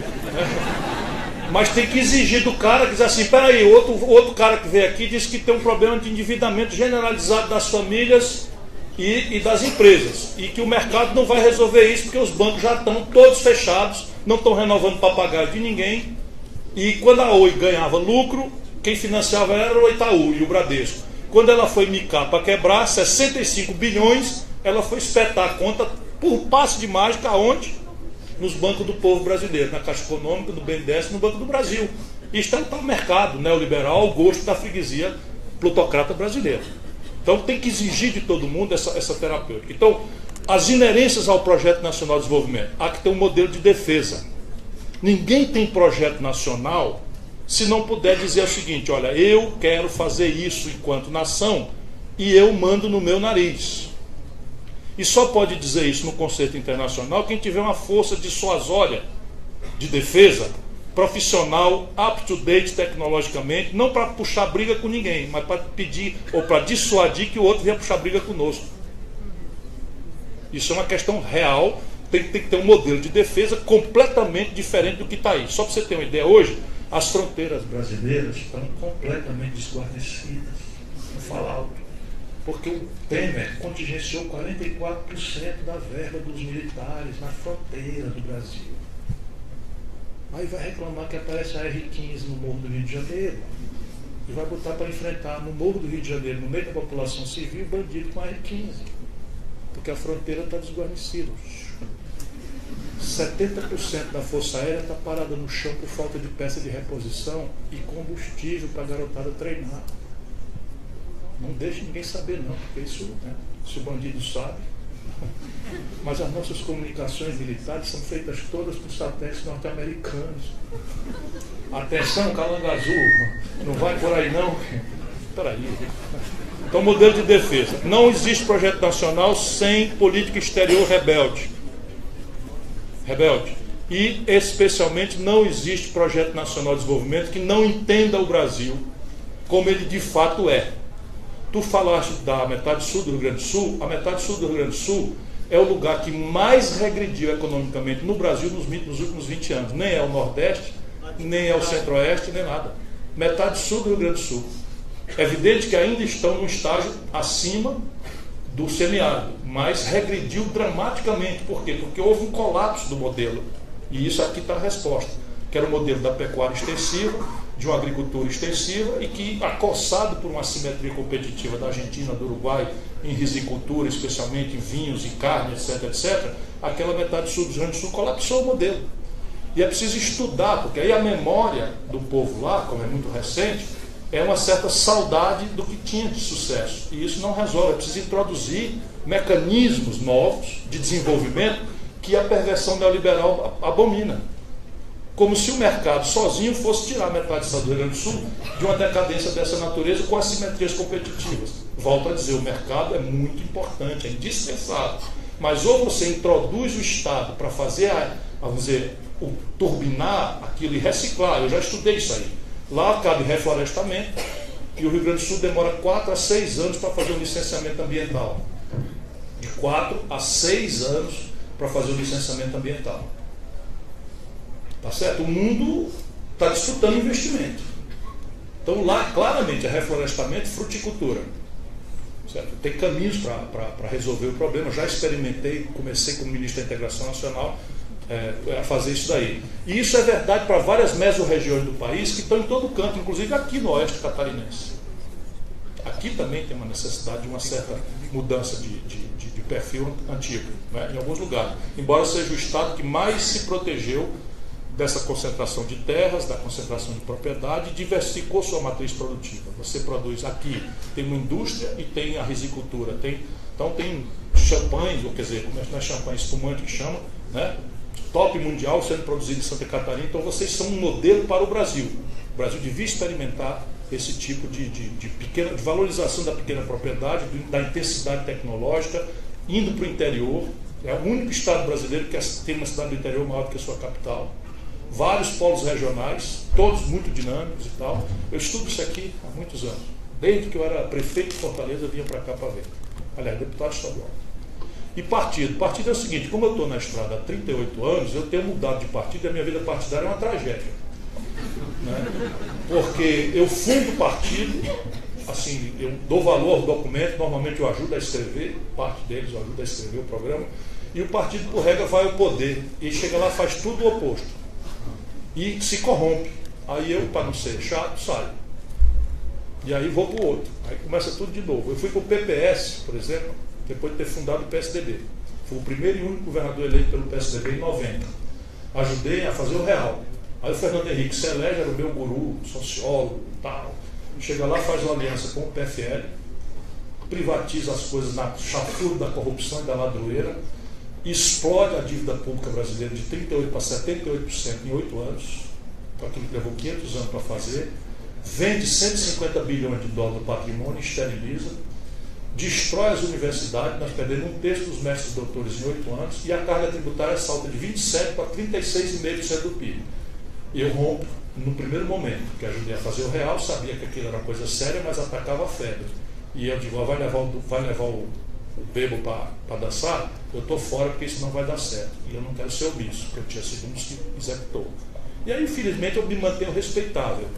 Mas tem que exigir do cara que diz assim, peraí, outro cara que veio aqui disse que tem um problema de endividamento generalizado das famílias e das empresas. E que o mercado não vai resolver isso porque os bancos já estão todos fechados, não estão renovando papagaio de ninguém. E quando a Oi ganhava lucro, quem financiava era o Itaú e o Bradesco. Quando ela foi micar para quebrar 65 bilhões, ela foi espetar a conta por passe de mágica aonde? Nos bancos do povo brasileiro, na Caixa Econômica, no BNDES, no Banco do Brasil. Isso está no mercado neoliberal ao gosto da freguesia plutocrata brasileira. Então tem que exigir de todo mundo essa terapêutica. Então, as inerências ao Projeto Nacional de Desenvolvimento. Há que ter um modelo de defesa. Ninguém tem projeto nacional se não puder dizer o seguinte, olha, eu quero fazer isso enquanto nação e eu mando no meu nariz. E só pode dizer isso no conceito internacional quem tiver uma força dissuasória de defesa, profissional, up-to-date tecnologicamente, não para puxar briga com ninguém, mas para pedir ou para dissuadir que o outro venha puxar briga conosco. Isso é uma questão real, tem que ter um modelo de defesa completamente diferente do que está aí. Só para você ter uma ideia, hoje, as fronteiras brasileiras estão completamente desguarnecidas. Vou falar alto. Porque o Temer contingenciou 44% da verba dos militares na fronteira do Brasil. Aí vai reclamar que aparece a R-15 no Morro do Rio de Janeiro e vai botar para enfrentar no Morro do Rio de Janeiro, no meio da população civil, bandido com a R-15. Porque a fronteira está desguarnecida. 70% da Força Aérea está parada no chão por falta de peça de reposição e combustível para a garotada treinar. Não deixe ninguém saber não, porque isso, né, se o bandido sabe. Mas as nossas comunicações militares são feitas todas por satélites norte-americanos. Atenção, Calanga Azul, não vai por aí não. Peraí. Então, modelo de defesa. Não existe projeto nacional sem política exterior rebelde. E, especialmente, não existe projeto nacional de desenvolvimento que não entenda o Brasil como ele de fato é. Tu falaste da metade sul do Rio Grande do Sul. A metade sul do Rio Grande do Sul é o lugar que mais regrediu economicamente no Brasil nos últimos 20 anos. Nem é o Nordeste, nem é o Centro-Oeste, nem nada. Metade sul do Rio Grande do Sul. É evidente que ainda estão num estágio acima do semiárido, mas regrediu dramaticamente. Por quê? Porque houve um colapso do modelo. E isso aqui está a resposta. Que era o modelo da pecuária extensiva, de uma agricultura extensiva e que, acossado por uma assimetria competitiva da Argentina, do Uruguai, em risicultura, especialmente em vinhos e carne, etc., aquela metade sul do Rio Grande do Sul colapsou o modelo. E é preciso estudar, porque aí a memória do povo lá, como é muito recente, é uma certa saudade do que tinha de sucesso. E isso não resolve. É preciso introduzir mecanismos novos de desenvolvimento que a perversão neoliberal abomina. Como se o mercado sozinho fosse tirar metade do estado do Rio Grande do Sul de uma decadência dessa natureza com assimetrias competitivas. Volto a dizer, o mercado é muito importante, é indispensável. Mas ou você introduz o Estado para fazer, vamos dizer, turbinar aquilo e reciclar. Eu já estudei isso aí. Lá cabe reflorestamento e o Rio Grande do Sul demora 4 a 6 anos para fazer um licenciamento ambiental. De 4 a 6 anos para fazer o licenciamento ambiental. Tá certo? O mundo está disputando investimento. Então lá claramente é reflorestamento e fruticultura. Certo? Tem caminhos para resolver o problema. Já experimentei, comecei como ministro da Integração Nacional a fazer isso daí. E isso é verdade para várias mesorregiões do país que estão em todo canto, inclusive aqui no oeste catarinense. Aqui também tem uma necessidade de uma certa mudança de perfil antigo, né, em alguns lugares. Embora seja o estado que mais se protegeu dessa concentração de terras, da concentração de propriedade, e diversificou sua matriz produtiva. Você produz aqui, tem uma indústria e tem a risicultura. Então tem champanhe, ou quer dizer, não é champanhe, espumante que chama, né? Top mundial sendo produzido em Santa Catarina. Então vocês são um modelo para o Brasil. O Brasil devia experimentar esse tipo de valorização da pequena propriedade, da intensidade tecnológica, indo para o interior. É o único estado brasileiro que tem uma cidade do interior maior do que a sua capital. Vários polos regionais, todos muito dinâmicos e tal. Eu estudo isso aqui há muitos anos. Desde que eu era prefeito de Fortaleza, eu vinha para cá para ver. Aliás, deputado estadual. E partido. Partido é o seguinte, como eu estou na estrada há 38 anos, eu tenho mudado de partido e a minha vida partidária é uma tragédia. Né? Porque eu fundo o partido, assim, eu dou valor ao documento, normalmente eu ajudo a escrever, parte deles eu ajudo a escrever o programa, e o partido, por regra, vai ao poder. E chega lá, faz tudo o oposto. E se corrompe. Aí eu, para não ser chato, saio. E aí vou para o outro. Aí começa tudo de novo. Eu fui para o PPS, por exemplo, depois de ter fundado o PSDB. Fui o primeiro e único governador eleito pelo PSDB em 90. Ajudei a fazer o real. Aí o Fernando Henrique se elege, era o meu guru, sociólogo e tal. Chega lá, faz uma aliança com o PFL, privatiza as coisas na chafura da corrupção e da ladroeira, explode a dívida pública brasileira de 38% para 78% em 8 anos, aquilo que levou 500 anos para fazer, vende 150 bilhões de dólares do patrimônio, esteriliza, destrói as universidades, nós perdemos 1/3 dos mestres e doutores em 8 anos, e a carga tributária salta de 27% para 36,5% do PIB. Eu rompo no primeiro momento, porque ajudei a fazer o real, sabia que aquilo era uma coisa séria, mas atacava a febre. E eu digo, vai levar o bebo para dançar, eu estou fora porque isso não vai dar certo. E eu não quero ser omisso, porque eu tinha sido um dos que executou. E aí, infelizmente, eu me mantenho respeitável.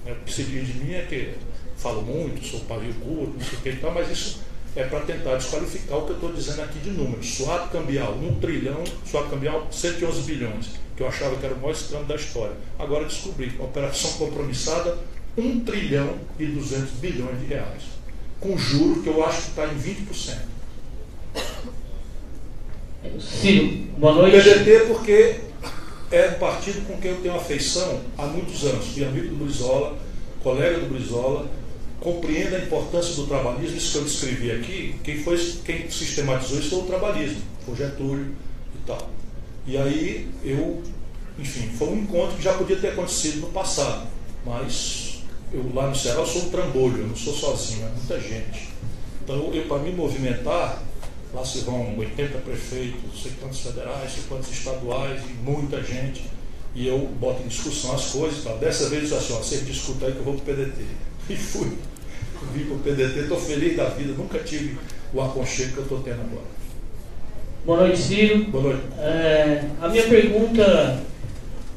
O que se diz de mim é que falo muito, sou pavio curto, não sei o que e tal, mas isso é para tentar desqualificar o que eu estou dizendo aqui de números. Swap cambial, 1 trilhão, swap cambial, 111 bilhões, que eu achava que era o maior escândalo da história. Agora descobri, operação compromissada, 1 trilhão e 200 bilhões de reais. Com juro que eu acho que está em 20%. Ciro, boa noite. O PDT porque é um partido com quem eu tenho afeição há muitos anos. Fui amigo do Brizola, colega do Brizola, compreendo a importância do trabalhismo. Isso que eu descrevi aqui, quem sistematizou isso foi o trabalhismo, foi Getúlio e tal. E aí enfim, foi um encontro que já podia ter acontecido no passado, mas eu lá no Ceará eu sou um trambolho, eu não sou sozinho, é muita gente. Então para me movimentar, lá se vão 80 prefeitos, não sei quantos federais, não sei quantos estaduais, e muita gente, e eu boto em discussão as coisas e tal. Dessa vez eu disse assim, você discuta aí que eu vou para o PDT. E fui, vim para o PDT, estou feliz da vida, nunca tive o aconchego que eu estou tendo agora. Boa noite, Ciro. Boa noite. A minha pergunta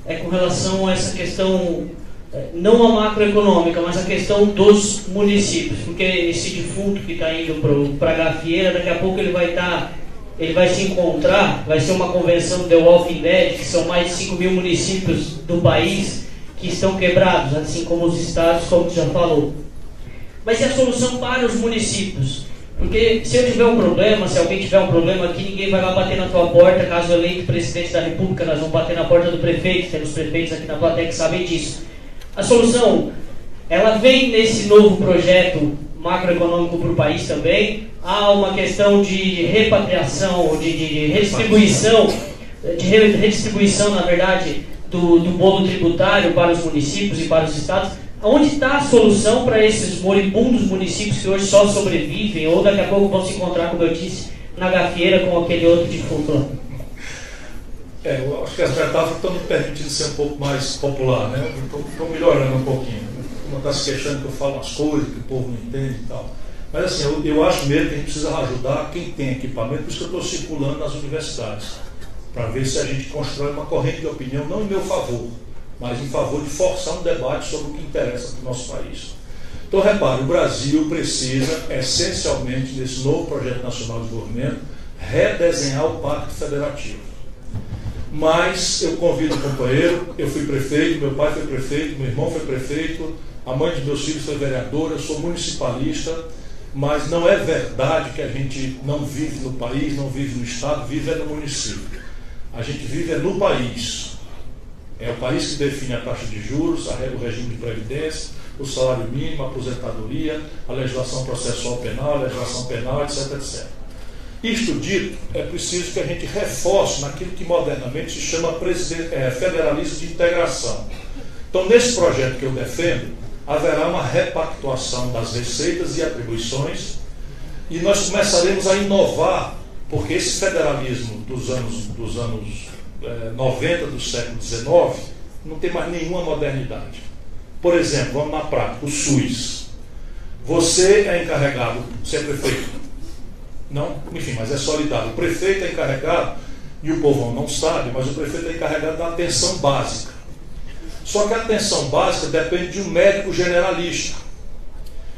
é com relação a essa questão, não a macroeconômica, mas a questão dos municípios, porque esse defunto que está indo para a gafieira, daqui a pouco ele vai se encontrar, vai ser uma convenção do The Walking Dead, que são mais de 5 mil municípios do país que estão quebrados, assim como os estados, como já falou. Mas e a solução para os municípios? Porque se eu tiver um problema, se alguém tiver um problema aqui, ninguém vai lá bater na tua porta, caso eleito presidente da República, nós vamos bater na porta do prefeito, temos prefeitos aqui na plateia que sabem disso. A solução ela vem nesse novo projeto macroeconômico para o país também? Há uma questão de repatriação, de redistribuição, na verdade, do bolo tributário para os municípios e para os estados? Onde está a solução para esses moribundos municípios que hoje só sobrevivem, ou daqui a pouco vão se encontrar, como eu disse, na gafieira com aquele outro defunto lá? Eu acho que as metáforas estão me permitindo ser um pouco mais popular, né? Estou melhorando um pouquinho. Não está se queixando que eu falo umas coisas que o povo não entende e tal. Mas assim, eu acho mesmo que a gente precisa ajudar quem tem equipamento, por isso que eu estou circulando nas universidades, para ver se a gente constrói uma corrente de opinião, não em meu favor, mas em favor de forçar um debate sobre o que interessa para o nosso país. Então, repare, o Brasil precisa, essencialmente, nesse novo projeto nacional de desenvolvimento, redesenhar o Pacto Federativo. Mas eu convido o companheiro, eu fui prefeito, meu pai foi prefeito, meu irmão foi prefeito, a mãe de meus filhos foi vereadora, eu sou municipalista, mas não é verdade que a gente não vive no país, não vive no estado, vive no município. A gente vive no país. É o país que define a taxa de juros, o regime de previdência, o salário mínimo, a aposentadoria, a legislação processual penal, a legislação penal, etc, etc. Isto dito, é preciso que a gente reforce naquilo que modernamente se chama federalismo de integração. Então, nesse projeto que eu defendo, haverá uma repactuação das receitas e atribuições, e nós começaremos a inovar, porque esse federalismo dos anos 90 do século XIX não tem mais nenhuma modernidade. Por exemplo, vamos na prática, o SUS. Você é encarregado, você é prefeito? Não? Enfim, mas é solidário. O prefeito é encarregado, e o povão não sabe, mas o prefeito é encarregado da atenção básica. Só que a atenção básica depende de um médico generalista.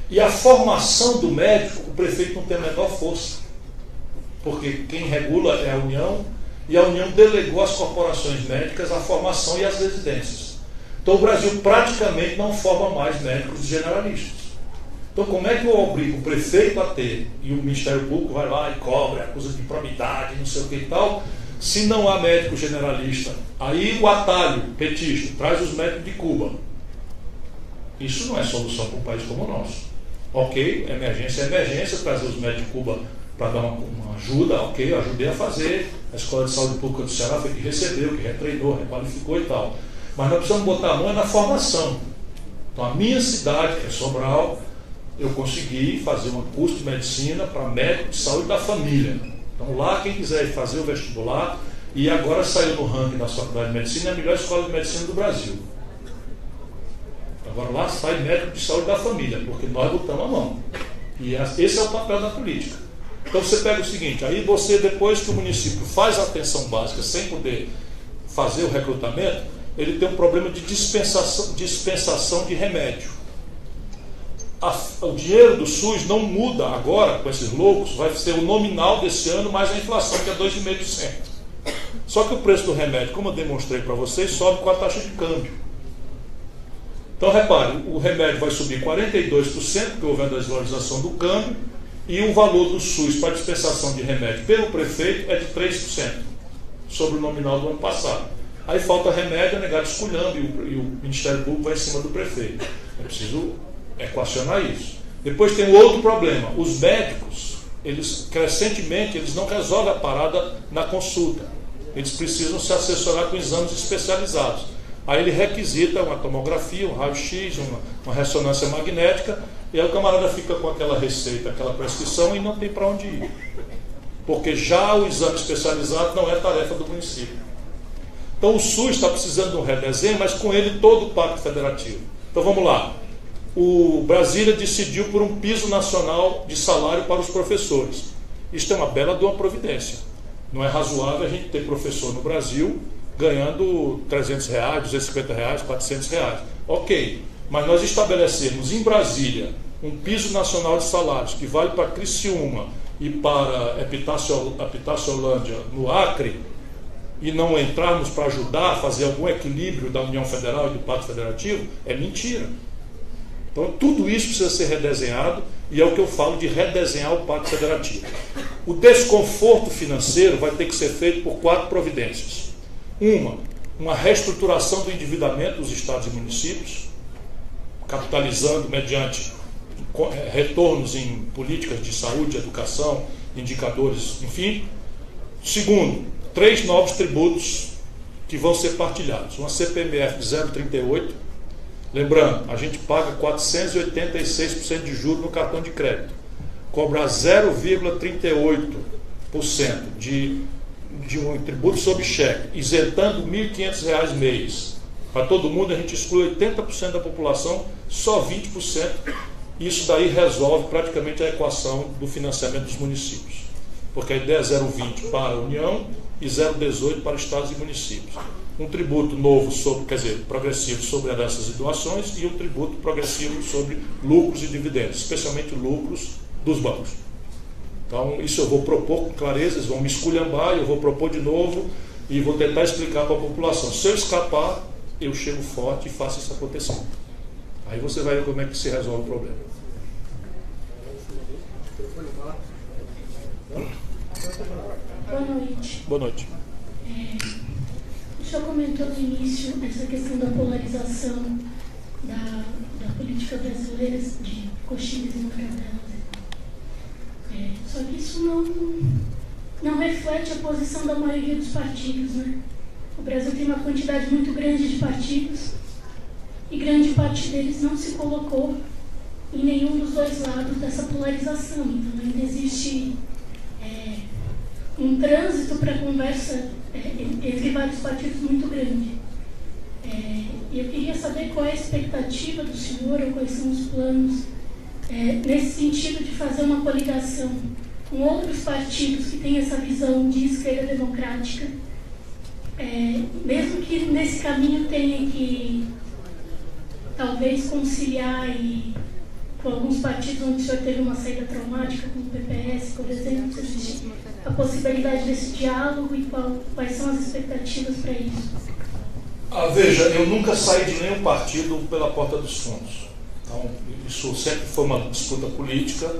E a formação do médico, o prefeito não tem a menor força. Porque quem regula é a União, e a União delegou às corporações médicas a formação e as residências. Então o Brasil praticamente não forma mais médicos generalistas. Então como é que eu obrigo o prefeito a ter, e o Ministério Público vai lá e cobra, acusa de improbidade, não sei o que e tal, se não há médico generalista? Aí o atalho petista traz os médicos de Cuba. Isso não é solução para um país como o nosso. Ok, emergência é emergência, trazer os médicos de Cuba para dar uma ajuda, ok, eu ajudei a fazer. A Escola de Saúde Pública do Ceará foi que recebeu, que retreinou, requalificou e tal. Mas nós precisamos botar a mão na formação. Então a minha cidade, que é Sobral, eu consegui fazer um curso de medicina para médico de saúde da família. Então lá quem quiser fazer o vestibular, e agora saiu no ranking da Faculdade de Medicina, é a melhor escola de medicina do Brasil. Agora lá sai médico de saúde da família, porque nós botamos a mão. E esse é o papel da política. Então você pega o seguinte, aí você, depois que o município faz a atenção básica sem poder fazer o recrutamento, ele tem um problema de dispensação de remédio. O dinheiro do SUS não muda agora, com esses loucos, vai ser o nominal desse ano, mais a inflação, que é 2,5%. Só que o preço do remédio, como eu demonstrei para vocês, sobe com a taxa de câmbio. Então repare, o remédio vai subir 42%, porque houve a desvalorização do câmbio, e o valor do SUS para dispensação de remédio pelo prefeito é de 3%, sobre o nominal do ano passado. Aí falta remédio, a negado esculhando, e o Ministério Público vai em cima do prefeito. É preciso equacionar isso. Depois tem um outro problema. Os médicos, crescentemente, eles não resolvem a parada na consulta. Eles precisam se assessorar com exames especializados. Aí ele requisita uma tomografia, um raio-x, uma ressonância magnética, e aí o camarada fica com aquela receita, aquela prescrição, e não tem para onde ir. Porque já o exame especializado não é tarefa do município. Então o SUS está precisando de um redesenho, mas com ele todo o Pacto Federativo. Então vamos lá. O Brasília decidiu por um piso nacional de salário para os professores. Isto é uma bela de uma providência. Não é razoável a gente ter professor no Brasil ganhando R$300, R$250, R$400. Ok, mas nós estabelecemos em Brasília um piso nacional de salários que vale para Criciúma e para Epitaciolândia no Acre, e não entrarmos para ajudar a fazer algum equilíbrio da União Federal e do Pacto Federativo, é mentira. Então tudo isso precisa ser redesenhado, e é o que eu falo de redesenhar o Pacto Federativo. O desconforto financeiro vai ter que ser feito por 4 providências. Uma reestruturação do endividamento dos estados e municípios. capitalizando mediante retornos em políticas de saúde, educação, indicadores, enfim. Segundo, 3 novos tributos que vão ser partilhados. Uma CPMF de 0,38. Lembrando, a gente paga 486% de juros no cartão de crédito. Cobrar 0,38% de um tributo sobre cheque, isentando R$ 1.500 mês. Para todo mundo, a gente exclui 80% da população, só 20%. Isso daí resolve praticamente a equação do financiamento dos municípios. Porque a ideia é 0,20 para a União e 0,18 para estados e municípios. Um tributo novo, progressivo sobre heranças e doações, e um tributo progressivo sobre lucros e dividendos, especialmente lucros dos bancos. Então, isso eu vou propor com clareza, eles vão me esculhambar, eu vou propor de novo e vou tentar explicar para a população. Se eu escapar, eu chego forte e faço isso acontecer. Aí você vai ver como é que se resolve o problema. Boa noite. Boa noite. O senhor comentou no início essa questão da polarização da política brasileira de coxinhas e mortadelas. Só que isso não reflete a posição da maioria dos partidos, né? O Brasil tem uma quantidade muito grande de partidos e grande parte deles não se colocou em nenhum dos dois lados dessa polarização. Então ainda existe um trânsito para conversa entre vários partidos muito grande. E eu queria saber qual é a expectativa do senhor, ou quais são os planos nesse sentido de fazer uma coligação com outros partidos que têm essa visão de esquerda democrática, mesmo que nesse caminho tenha que talvez conciliar com alguns partidos onde o senhor teve uma saída traumática, como o PPS, por exemplo, se existe a possibilidade desse diálogo e quais são as expectativas para isso? Veja, eu nunca saí de nenhum partido pela porta dos fundos. Então, isso sempre foi uma disputa política,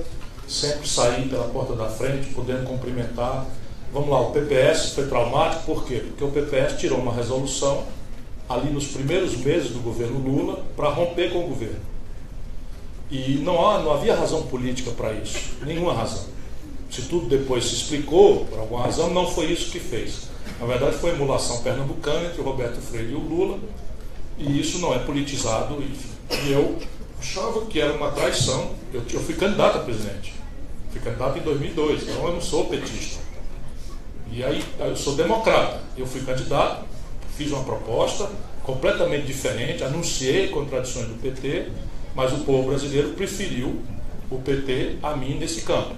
sempre saí pela porta da frente, podendo cumprimentar. Vamos lá, o PPS foi traumático, por quê? Porque o PPS tirou uma resolução ali nos primeiros meses do governo Lula para romper com o governo. E não havia razão política para isso, nenhuma razão. Se tudo depois se explicou, por alguma razão, não foi isso que fez. Na verdade, foi emulação pernambucana entre o Roberto Freire e o Lula, e isso não é politizado. E eu achava que era uma traição. Eu fui candidato a presidente, fui candidato em 2002, então eu não sou petista. E aí, eu sou democrata. Eu fui candidato, fiz uma proposta completamente diferente, anunciei contradições do PT, mas o povo brasileiro preferiu o PT a mim nesse campo.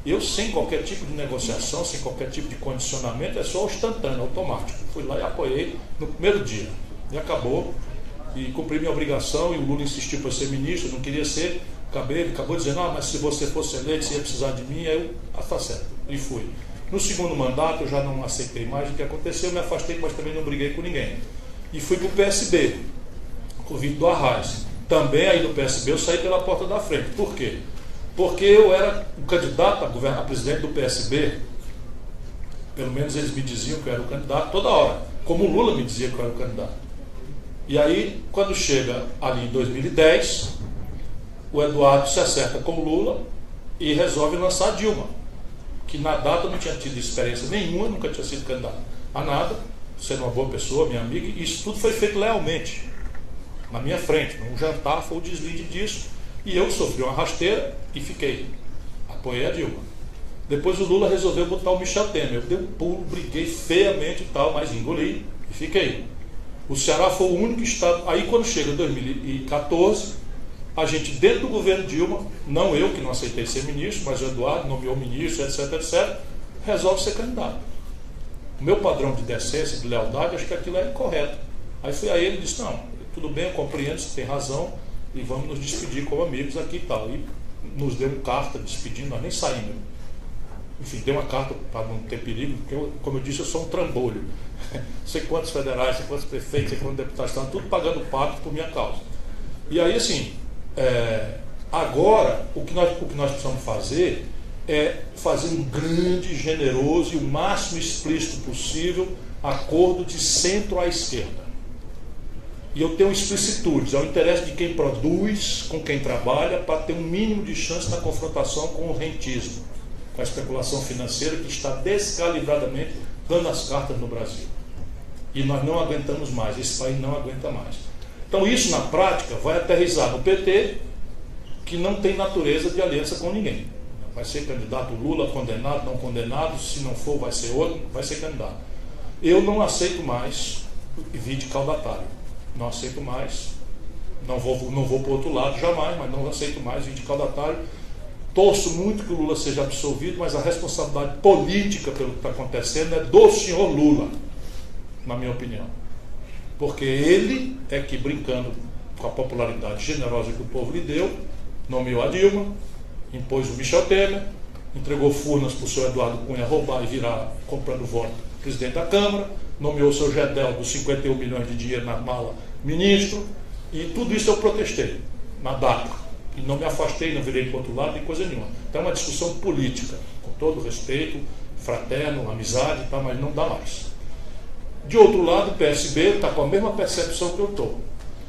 Eu, sem qualquer tipo de negociação, sem qualquer tipo de condicionamento, é só instantâneo, automático. Fui lá e apoiei no primeiro dia. E acabou, e cumpri minha obrigação, e o Lula insistiu para ser ministro, não queria ser, ele acabou dizendo, mas se você fosse eleito, você ia precisar de mim, aí eu, tá certo, e fui. No segundo mandato, eu já não aceitei mais o que aconteceu, me afastei, mas também não briguei com ninguém. E fui para o PSB, convite do Arraes. Também aí do PSB eu saí pela porta da frente. Por quê? Porque eu era o candidato a presidente do PSB, pelo menos eles me diziam que eu era o candidato toda hora, como o Lula me dizia que eu era o candidato. E aí, quando chega ali em 2010, o Eduardo se acerta com o Lula e resolve lançar a Dilma, que na data não tinha tido experiência nenhuma, nunca tinha sido candidato a nada, sendo uma boa pessoa, minha amiga, e isso tudo foi feito lealmente, na minha frente. Num jantar foi o deslinde disso, e eu sofri uma rasteira e fiquei. Apoiei a Dilma. Depois o Lula resolveu botar o Michel Temer. Eu dei um pulo, briguei feiamente e tal, mas engoli e fiquei. O Ceará foi o único estado. Aí quando chega 2014, a gente dentro do governo Dilma, não eu que não aceitei ser ministro, mas o Eduardo nomeou ministro, etc, etc, resolve ser candidato. O meu padrão de decência, de lealdade, acho que aquilo é incorreto. Aí fui a ele e disse, não, tudo bem, eu compreendo, você tem razão, e vamos nos despedir como amigos aqui e tal. E nos deu uma carta despedindo, nós nem saímos. Enfim, deu uma carta para não ter perigo, porque, como eu disse, eu sou um trambolho. Sei quantos federais, sei quantos prefeitos, sei quantos deputados, estão tudo pagando pato por minha causa. E aí, assim, agora, o que nós precisamos fazer é fazer um grande, generoso e o máximo explícito possível acordo de centro à esquerda. E eu tenho explicitudes, é o interesse de quem produz, com quem trabalha, para ter um mínimo de chance na confrontação com o rentismo, com a especulação financeira que está descalibradamente dando as cartas no Brasil. E nós não aguentamos mais, esse país não aguenta mais. Então isso, na prática, vai aterrissar no PT, que não tem natureza de aliança com ninguém. Vai ser candidato Lula, condenado, não condenado, se não for vai ser outro, vai ser candidato. Eu não aceito mais vídeo caudatário. Não aceito mais, não vou para o outro lado jamais, mas não aceito mais vídeo caudatário. Torço muito que o Lula seja absolvido, mas a responsabilidade política pelo que está acontecendo é do senhor Lula, na minha opinião. Porque ele é que, brincando com a popularidade generosa que o povo lhe deu, nomeou a Dilma, impôs o Michel Temer, entregou Furnas para o senhor Eduardo Cunha roubar e virar, comprando voto, presidente da Câmara, nomeou o seu Gedel dos 51 milhões de dinheiro na mala ministro, e tudo isso eu protestei na data. E não me afastei, não virei para o outro lado, nem coisa nenhuma. Então é uma discussão política, com todo respeito, fraterno, amizade, tá, mas não dá mais. De outro lado, o PSB está com a mesma percepção que eu estou.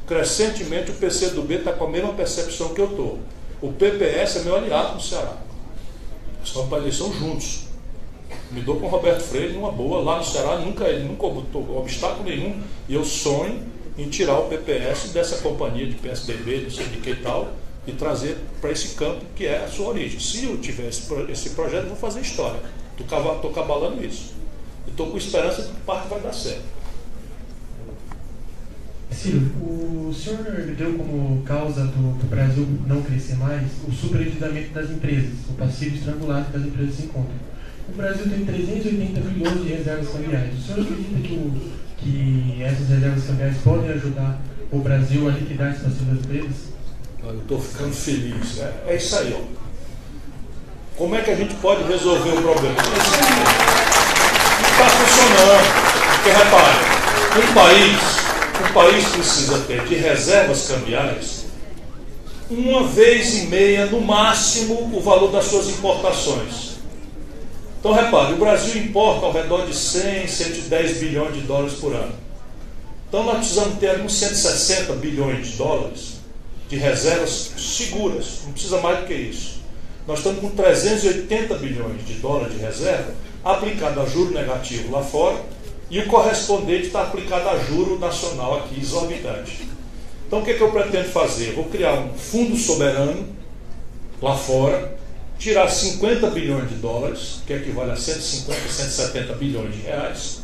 Crescentemente, o PCdoB está com a mesma percepção que eu estou. O PPS é meu aliado no Ceará. Estamos para a eleição juntos. Me dou com o Roberto Freire numa boa. Lá no Ceará nunca botou obstáculo nenhum. E eu sonho em tirar o PPS dessa companhia de PSDB, não sei de que tal, e trazer para esse campo que é a sua origem. Se eu tiver esse projeto, eu vou fazer história. Estou cabalando isso. E estou com esperança de que parte vai dar certo. Ciro, o senhor deu como causa do Brasil não crescer mais o superendividamento das empresas, o passivo estrangulado que as empresas se encontram. O Brasil tem 380 bilhões de reservas cambiais. O senhor acredita que essas reservas cambiais podem ajudar o Brasil a liquidar esse passivo das empresas? Eu estou ficando feliz. É isso aí, ó. Como é que a gente pode resolver o problema? Não está funcionando. Porque, repare, um país precisa ter de reservas cambiais uma vez e meia, no máximo, o valor das suas importações. Então, repare, o Brasil importa ao redor de 100, 110 bilhões de dólares por ano. Então, nós precisamos ter uns 160 bilhões de dólares de reservas seguras, não precisa mais do que isso. Nós estamos com 380 bilhões de dólares de reserva aplicado a juro negativo lá fora, e o correspondente está aplicado a juro nacional aqui, exorbitante. Então o que eu pretendo fazer? Eu vou criar um fundo soberano lá fora, tirar 50 bilhões de dólares, que equivale a 150, 170 bilhões de reais,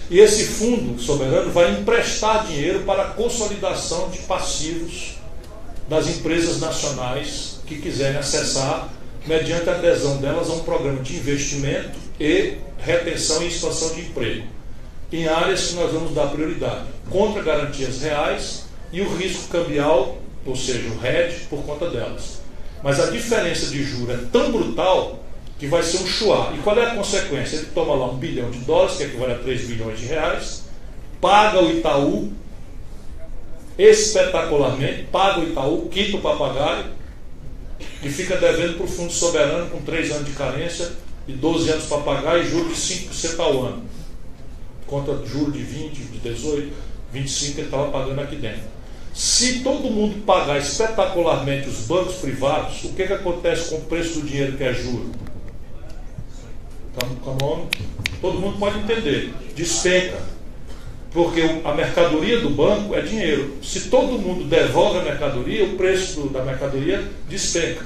e esse fundo soberano vai emprestar dinheiro para a consolidação de passivos das empresas nacionais que quiserem acessar, mediante a adesão delas a um programa de investimento e retenção e expansão de emprego, em áreas que nós vamos dar prioridade, contra garantias reais e o risco cambial, ou seja, o hedge, por conta delas. Mas a diferença de juros é tão brutal que vai ser um chuá. E qual é a consequência? Ele toma lá $1 bilhão, que equivale a 3 bilhões de reais, paga o Itaú espetacularmente, paga o Itaú, quita o papagaio e fica devendo para o Fundo Soberano com 3 anos de carência e 12 anos para pagar e juros de 5% ao ano. Contra juros de 20, de 18, 25 que ele estava pagando aqui dentro. Se todo mundo pagar espetacularmente os bancos privados, o que acontece com o preço do dinheiro que é juro? Todo mundo pode entender. Despenca. Porque a mercadoria do banco é dinheiro. Se todo mundo devolve a mercadoria, o preço da mercadoria despenca.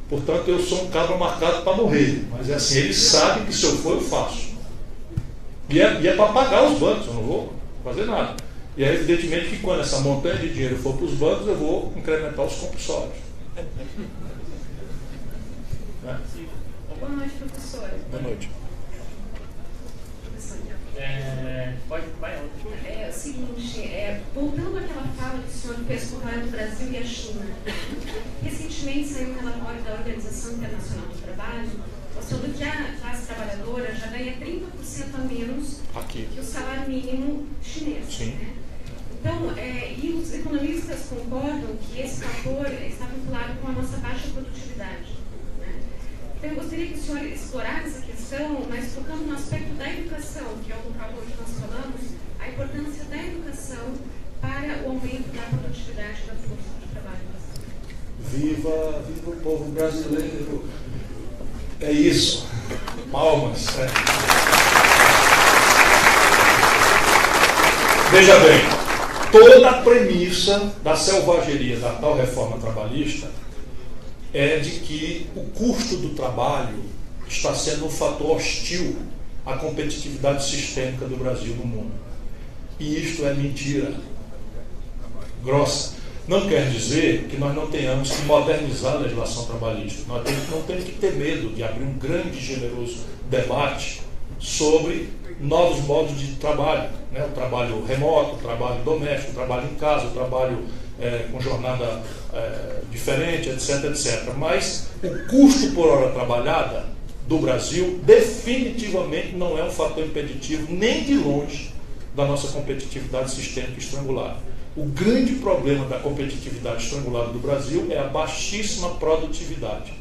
Portanto, eu sou um cabra marcado para morrer. Mas é assim, eles sabem que se eu for, eu faço. E é para pagar os bancos, eu não vou fazer nada. E é evidentemente que quando essa montanha de dinheiro for para os bancos, eu vou incrementar os compulsórios. Boa noite, professora. Boa noite. É o seguinte, voltando àquela fala que o senhor fez com relação ao Brasil e a China. Recentemente saiu um relatório da Organização Internacional do Trabalho mostrando que a classe trabalhadora já ganha 30% a menos que o salário mínimo chinês. Sim. Né? Então, e os economistas concordam que esse fator está vinculado com a nossa baixa produtividade. Né? Então, eu gostaria que o senhor explorasse essa questão, mas focando no aspecto da educação, que é o local onde nós falamos, a importância da educação para o aumento da produtividade da força de trabalho. Viva o povo brasileiro! É isso. Palmas. Veja bem, toda a premissa da selvageria da tal reforma trabalhista é de que o custo do trabalho está sendo um fator hostil à competitividade sistêmica do Brasil no mundo. E isto é mentira grossa. Não quer dizer que nós não tenhamos que modernizar a legislação trabalhista. Nós não temos que ter medo de abrir um grande e generoso debate sobre novos modos de trabalho, né? O trabalho remoto, o trabalho doméstico, o trabalho em casa, o trabalho com jornada diferente, etc, etc. Mas o custo por hora trabalhada do Brasil definitivamente não é um fator impeditivo nem de longe da nossa competitividade sistêmica estrangulada. O grande problema da competitividade estrangulada do Brasil é a baixíssima produtividade.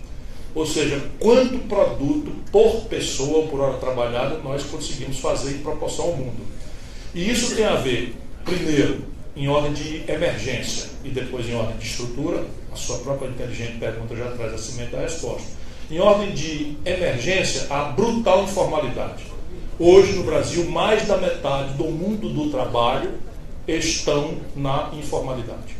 Ou seja, quanto produto por pessoa ou por hora trabalhada nós conseguimos fazer em proporção ao mundo. E isso tem a ver, primeiro, em ordem de emergência e depois em ordem de estrutura. A sua própria inteligente pergunta já traz a semente da resposta. Em ordem de emergência, a brutal informalidade. Hoje, no Brasil, mais da metade do mundo do trabalho estão na informalidade.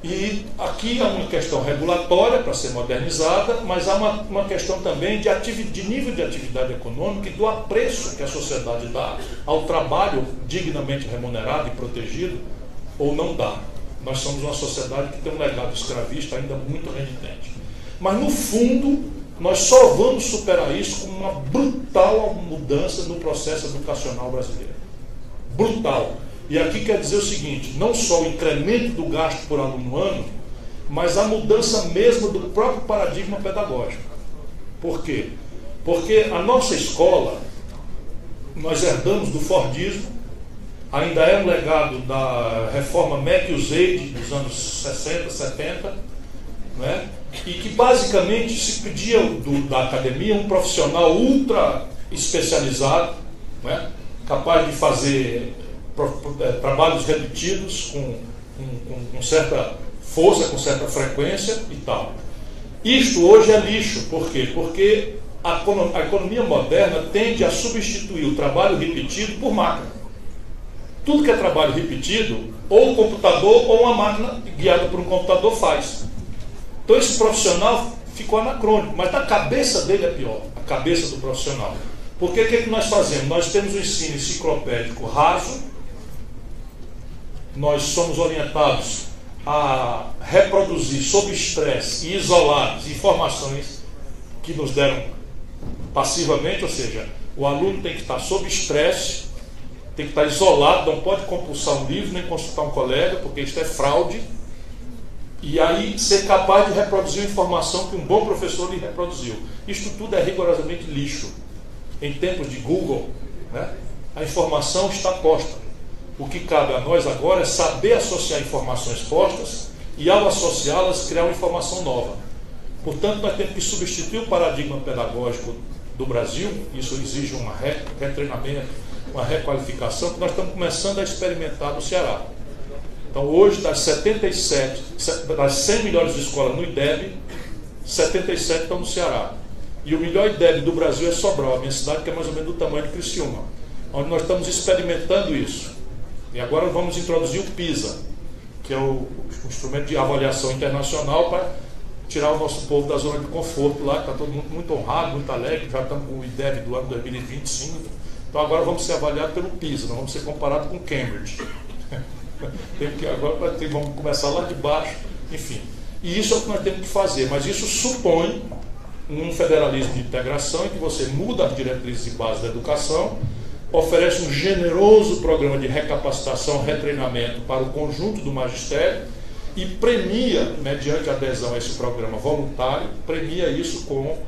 E aqui há uma questão regulatória para ser modernizada, mas há uma questão também de nível de atividade econômica e do apreço que a sociedade dá ao trabalho dignamente remunerado e protegido, ou não dá. Nós somos uma sociedade que tem um legado escravista ainda muito renitente. Mas, no fundo, nós só vamos superar isso com uma brutal mudança no processo educacional brasileiro. Brutal. E aqui quer dizer o seguinte, não só o incremento do gasto por aluno ano, mas a mudança mesmo do próprio paradigma pedagógico. Por quê? Porque a nossa escola, nós herdamos do Fordismo, ainda é um legado da reforma Mac-Usaid dos anos 60, 70, né? E que basicamente se pedia da academia um profissional ultra especializado, né? Capaz de fazer trabalhos repetidos com certa força, com certa frequência e tal. Isto hoje é lixo. Por quê? Porque a economia moderna tende a substituir o trabalho repetido por máquina. Tudo que é trabalho repetido, ou o computador ou uma máquina guiada por um computador faz. Então esse profissional ficou anacrônico, mas na cabeça dele é pior, a cabeça do profissional. Porque o que nós fazemos? Nós temos um ensino enciclopédico raso. Nós somos orientados a reproduzir sob estresse e isolados informações que nos deram passivamente, ou seja, o aluno tem que estar sob estresse, tem que estar isolado, não pode compulsar um livro, nem consultar um colega, porque isso é fraude, e aí ser capaz de reproduzir uma informação que um bom professor lhe reproduziu. Isto tudo é rigorosamente lixo. Em tempos de Google, né, a informação está posta. O que cabe a nós agora é saber associar informações postas e, ao associá-las, criar uma informação nova. Portanto, nós temos que substituir o paradigma pedagógico do Brasil. Isso exige um retreinamento, uma requalificação, que nós estamos começando a experimentar no Ceará. Então, hoje, das 100 melhores escolas no IDEB, 77 estão no Ceará. E o melhor IDEB do Brasil é Sobral, a minha cidade, que é mais ou menos do tamanho de Criciúma, onde nós estamos experimentando isso. E agora vamos introduzir o PISA, que é o instrumento de avaliação internacional para tirar o nosso povo da zona de conforto lá, que está todo mundo muito honrado, muito alegre, já estamos com o IDEB do ano 2025. Então agora vamos ser avaliados pelo PISA, não vamos ser comparados com Cambridge. Agora vamos começar lá de baixo, enfim. E isso é o que nós temos que fazer, mas isso supõe um federalismo de integração em que você muda as diretrizes e bases da educação, oferece um generoso programa de recapacitação, retreinamento para o conjunto do magistério e premia, mediante adesão a esse programa voluntário, premia isso com,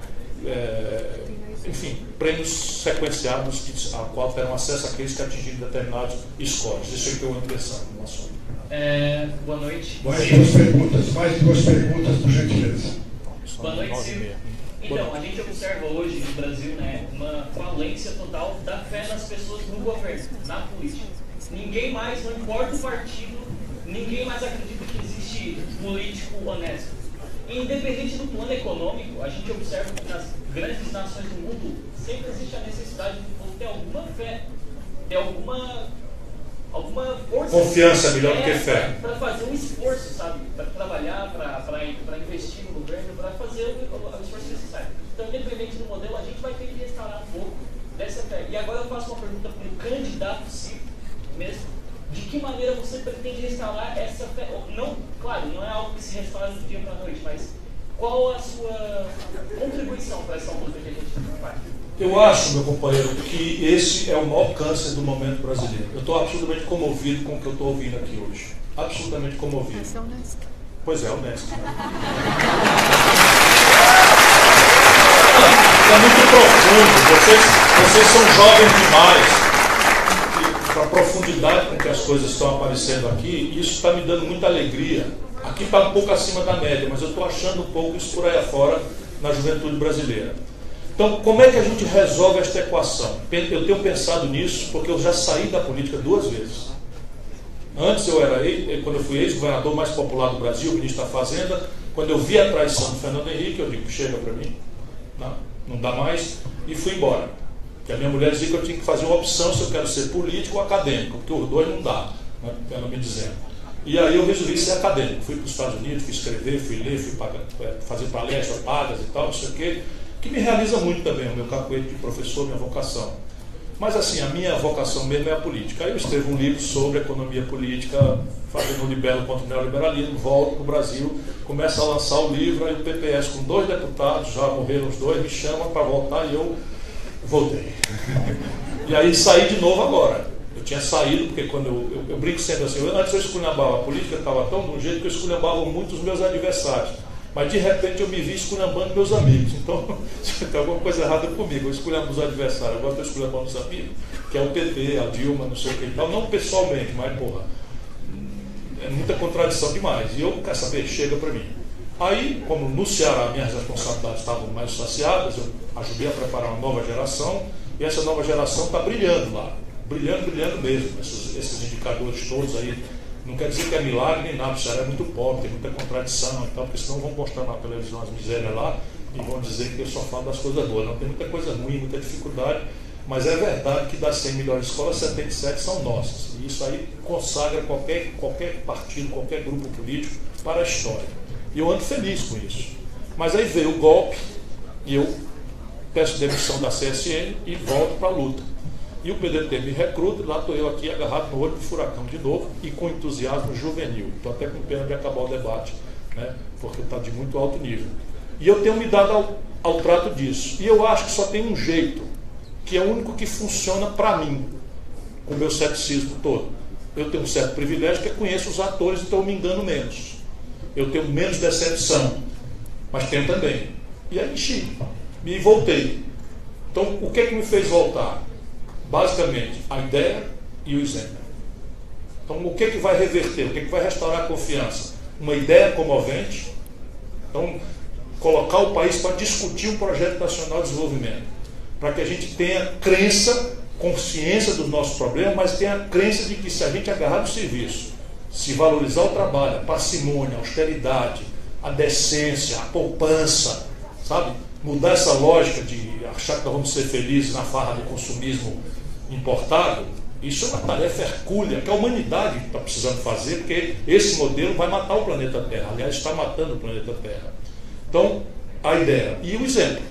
prêmios sequenciados a qual terão acesso aqueles que atingirem determinadas escolas. Isso é o que eu ando pensando no assunto. Boa noite. Mais duas perguntas, por gentileza. Boa noite, Silvio. Então, a gente observa hoje no Brasil, né, uma falência total da fé nas pessoas no governo, na política. Ninguém mais, não importa o partido, ninguém mais acredita que existe político honesto. Independente do plano econômico, a gente observa que nas grandes nações do mundo sempre existe a necessidade de ter alguma fé, ter alguma força. Confiança é melhor do que fé. Para fazer um esforço, sabe? Para trabalhar, para investir no governo, para fazer o esforço necessário. Então, independente do modelo, a gente vai ter que restaurar um pouco dessa fé. E agora eu faço uma pergunta para o candidato Ciro mesmo. De que maneira você pretende restaurar essa fé? Não, claro, não é algo que se restaura do dia para a noite, mas qual a sua contribuição para essa luta que a gente faz? Eu acho, meu companheiro, que esse é o maior câncer do momento brasileiro. Eu estou absolutamente comovido com o que eu estou ouvindo aqui hoje. Absolutamente comovido. Esse é honesto. Pois é, honesto. Né? É muito profundo. Vocês são jovens demais. Para a profundidade com que as coisas estão aparecendo aqui, isso está me dando muita alegria. Aqui está um pouco acima da média, mas eu estou achando um pouco isso por aí afora na juventude brasileira. Então, como é que a gente resolve esta equação? Eu tenho pensado nisso porque eu já saí da política 2 vezes. Antes eu era, quando eu fui ex-governador mais popular do Brasil, ministro da Fazenda, quando eu vi a traição do Fernando Henrique, eu digo, chega para mim, não dá mais, e fui embora. Porque a minha mulher dizia que eu tinha que fazer uma opção se eu quero ser político ou acadêmico, porque os dois não dá, né, ela me dizendo. E aí eu resolvi ser acadêmico. Fui para os Estados Unidos, fui escrever, fui ler, fui fazer palestras pagas e tal, não sei o quê, que me realiza muito também, o meu cacuete de professor, minha vocação. Mas assim, a minha vocação mesmo é a política. Aí eu escrevo um livro sobre economia política, fazendo um libelo contra o neoliberalismo, volto para o Brasil, começo a lançar o livro, aí o PPS com 2 deputados, já morreram os 2, me chama para voltar e eu voltei. E aí saí de novo agora. Eu tinha saído, porque quando eu brinco sempre assim, antes eu esculhambava a política, estava tão de um jeito que eu esculhambava muito os meus adversários. Mas de repente eu me vi esculhambando meus amigos. Então, tem alguma coisa errada comigo. Eu esculhambo os adversários, agora estou esculhambando os amigos, que é o PT, a Dilma, não sei o que e tal. Não pessoalmente, mas porra, é muita contradição demais. E eu, quero saber, chega para mim. Aí, como no Ceará minhas responsabilidades estavam mais saciadas, eu ajudei a preparar uma nova geração, e essa nova geração está brilhando lá. Brilhando mesmo. Esses indicadores todos aí. Não quer dizer que é milagre nem nada, o Ceará é muito pobre, tem muita contradição e tal, porque senão vão mostrar na televisão as misérias lá e vão dizer que eu só falo das coisas boas. Não, tem muita coisa ruim, muita dificuldade, mas é verdade que das 100 melhores escolas, 77 são nossas. E isso aí consagra qualquer partido, qualquer grupo político para a história. E eu ando feliz com isso. Mas aí veio o golpe e eu peço demissão da CSN e volto para a luta. E o PDT me recruta, lá estou eu aqui agarrado no olho do furacão de novo e com entusiasmo juvenil. Estou até com pena de acabar o debate, né, porque está de muito alto nível. E eu tenho me dado ao trato disso. E eu acho que só tem um jeito, que é o único que funciona para mim, com o meu ceticismo todo. Eu tenho um certo privilégio, que eu conheço os atores, então eu me engano menos. Eu tenho menos decepção, mas tenho também. E aí enchi, e voltei. Então, o que é que me fez voltar? Basicamente, a ideia e o exemplo. Então, o que é que vai reverter? O que é que vai restaurar a confiança? Uma ideia comovente. Então, colocar o país para discutir um projeto nacional de desenvolvimento. Para que a gente tenha crença, consciência dos nossos problemas, mas tenha crença de que se a gente agarrar no serviço, se valorizar o trabalho, a parcimônia, a austeridade, a decência, a poupança, sabe? Mudar essa lógica de achar que nós vamos ser felizes na farra do consumismo importado, isso é uma tarefa hercúlea que a humanidade está precisando fazer, porque esse modelo vai matar o planeta Terra. Aliás, está matando o planeta Terra. Então, a ideia. E o exemplo.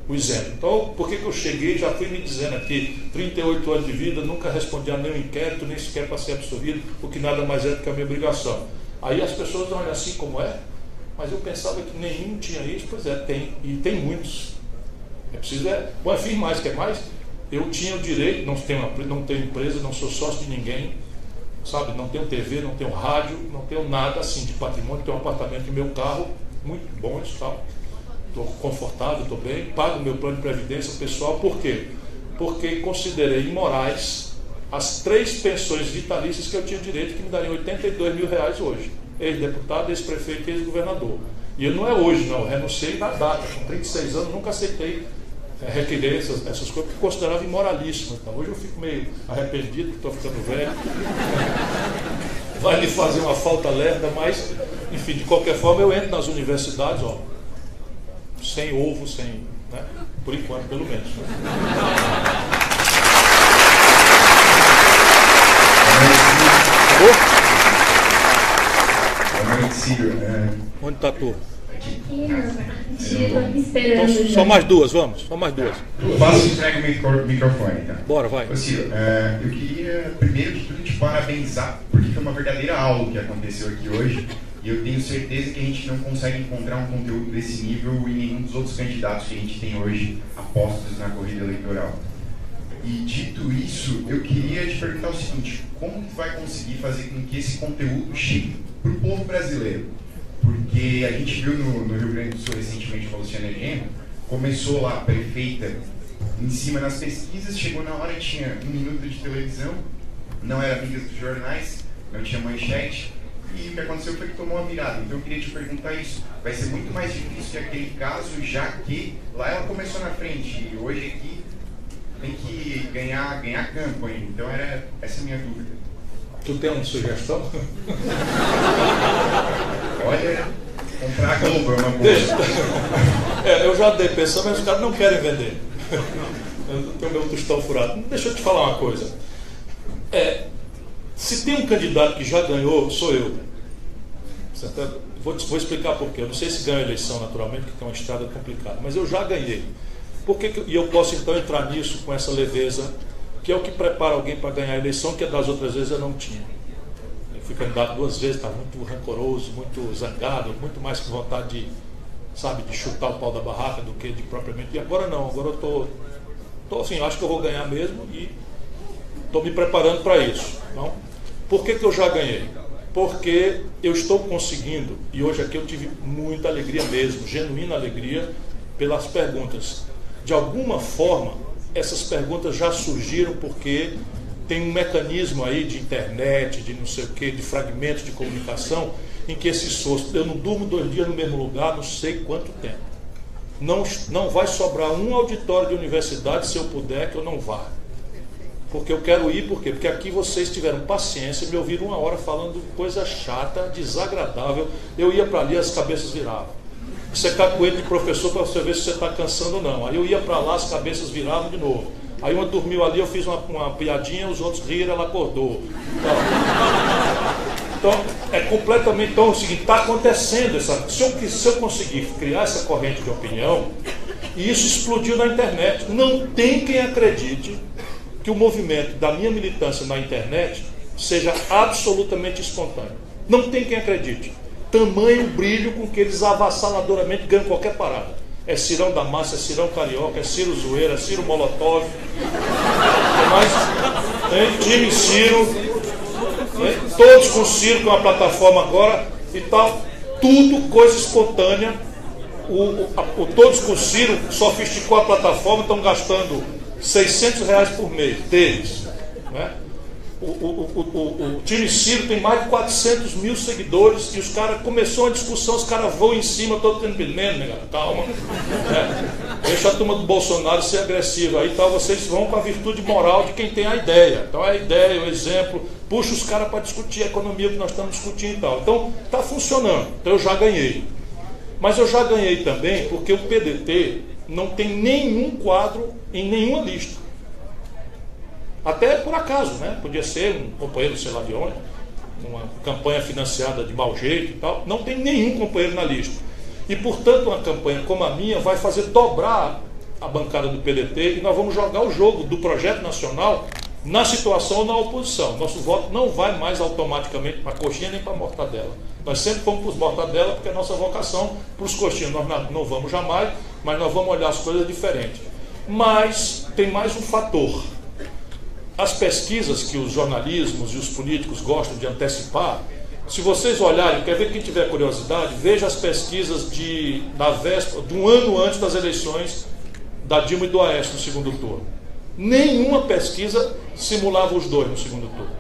O exemplo. Então, por que eu cheguei, já fui me dizendo aqui, 38 anos de vida, nunca respondi a nenhum inquérito, nem sequer para ser absolvido, o que nada mais é do que a minha obrigação. Aí as pessoas olham assim como é, mas eu pensava que nenhum tinha isso. Pois é, tem, e tem muitos. É preciso, bom, enfim, mais, quer mais? Eu tinha o direito, não tenho empresa, não sou sócio de ninguém, sabe? Não tenho TV, não tenho rádio, não tenho nada assim de patrimônio, tenho um apartamento e meu carro, muito bom e tal. Estou confortável, estou bem, pago meu plano de previdência pessoal. Por quê? Porque considerei imorais as 3 pensões vitalícias que eu tinha direito, que me dariam R$82 mil hoje. Ex-deputado, ex-prefeito e ex-governador. E não é hoje, não. Eu renunciei na data, com 36 anos, nunca aceitei requerer essas coisas, porque eu considerava imoralíssimas. Então, hoje eu fico meio arrependido, que estou ficando velho. Vai me fazer uma falta lerda, mas, enfim, de qualquer forma, eu entro nas universidades, ó, sem ovo, sem, né? Por enquanto, pelo menos. Né? Boa noite, Ciro. Onde está tu? Esperando. Só mais duas, vamos. Só mais duas. Faça entrega o microfone, tá? Bora, vai. Ô, Ciro, eu queria, primeiro de tudo, te parabenizar, porque foi uma verdadeira aula que aconteceu aqui hoje. E eu tenho certeza que a gente não consegue encontrar um conteúdo desse nível em nenhum dos outros candidatos que a gente tem hoje apostos na corrida eleitoral. E dito isso, eu queria te perguntar o seguinte: como tu vai conseguir fazer com que esse conteúdo chegue para o povo brasileiro? Porque a gente viu no Rio Grande do Sul recentemente com a Luciana Genro, começou lá, prefeita, em cima nas pesquisas, chegou na hora, tinha 1 minuto de televisão, não era mídia dos jornais, não tinha manchete, e o que aconteceu foi que tomou uma virada. Então eu queria te perguntar isso: vai ser muito mais difícil que aquele caso, já que lá ela começou na frente, e hoje aqui tem que ganhar campo ainda. Então essa é a minha dúvida. Tu tem uma sugestão? Olha, comprar a Globo é uma boa. Eu já dei pensão, mas os caras não querem vender. Eu tenho meu tostão furado. Deixa eu te falar uma coisa. Se tem um candidato que já ganhou, sou eu. Vou explicar por quê. Eu não sei se ganho a eleição naturalmente, porque tem uma estrada complicada, mas eu já ganhei. E eu posso então entrar nisso com essa leveza, que é o que prepara alguém para ganhar a eleição, que das outras vezes eu não tinha. Eu fui candidato 2 vezes, estava muito rancoroso, muito zangado, muito mais com vontade de chutar o pau da barraca do que de propriamente. E agora não, agora eu tô assim, acho que eu vou ganhar mesmo e estou me preparando para isso. Então, por que eu já ganhei? Porque eu estou conseguindo, e hoje aqui eu tive muita alegria mesmo, genuína alegria, pelas perguntas. De alguma forma, essas perguntas já surgiram porque tem um mecanismo aí de internet, de não sei o que, de fragmentos de comunicação, em que esse soço, eu não durmo 2 dias no mesmo lugar, não sei quanto tempo. Não vai sobrar um auditório de universidade, se eu puder, que eu não vá. Porque eu quero ir, por quê? Porque aqui vocês tiveram paciência e me ouviram 1 hora falando coisa chata, desagradável. Eu ia para ali, as cabeças viravam. Você cacoete de professor para você ver se você está cansando ou não. Aí eu ia para lá, as cabeças viravam de novo. Aí uma dormiu ali, eu fiz uma piadinha, os outros riram, ela acordou. Então é completamente... Então é o seguinte, está acontecendo se eu conseguir criar essa corrente de opinião, e isso explodiu na internet. Não tem quem acredite que o movimento da minha militância na internet seja absolutamente espontâneo. Não tem quem acredite. Tamanho brilho com que eles avassaladoramente ganham qualquer parada. É Cirão da Massa, é Cirão Carioca, é Ciro Zoeira, é Ciro Molotov. Tem time Ciro, todos com Ciro, que é uma plataforma agora e tal. Tudo coisa espontânea. Todos com Ciro sofisticou a plataforma, estão gastando R$600 por mês deles, né? O time Ciro tem mais de 400 mil seguidores e os caras, começou uma discussão, os caras vão em cima, todo tendo menos, né? Calma, deixa a turma do Bolsonaro ser agressiva aí, tal. Vocês vão com a virtude moral de quem tem a ideia. Então a ideia, o exemplo, puxa os caras para discutir a economia que nós estamos discutindo e tal. Então está funcionando, então eu já ganhei. Mas eu já ganhei também porque o PDT não tem nenhum quadro em nenhuma lista. Até por acaso, né? Podia ser um companheiro, sei lá de onde, uma campanha financiada de mau jeito e tal. Não tem nenhum companheiro na lista. E, portanto, uma campanha como a minha vai fazer dobrar a bancada do PDT e nós vamos jogar o jogo do projeto nacional na situação ou na oposição. Nosso voto não vai mais automaticamente para a coxinha nem para a mortadela. Nós sempre fomos para os mortadela porque é a nossa vocação. Para os coxinhas nós não vamos jamais, mas nós vamos olhar as coisas diferentes. Mas tem mais um fator. As pesquisas que os jornalismos e os políticos gostam de antecipar, se vocês olharem, quer ver quem tiver curiosidade, veja as pesquisas da véspera, de um ano antes das eleições da Dilma e do Aécio no segundo turno. Nenhuma pesquisa simulava os dois no segundo turno.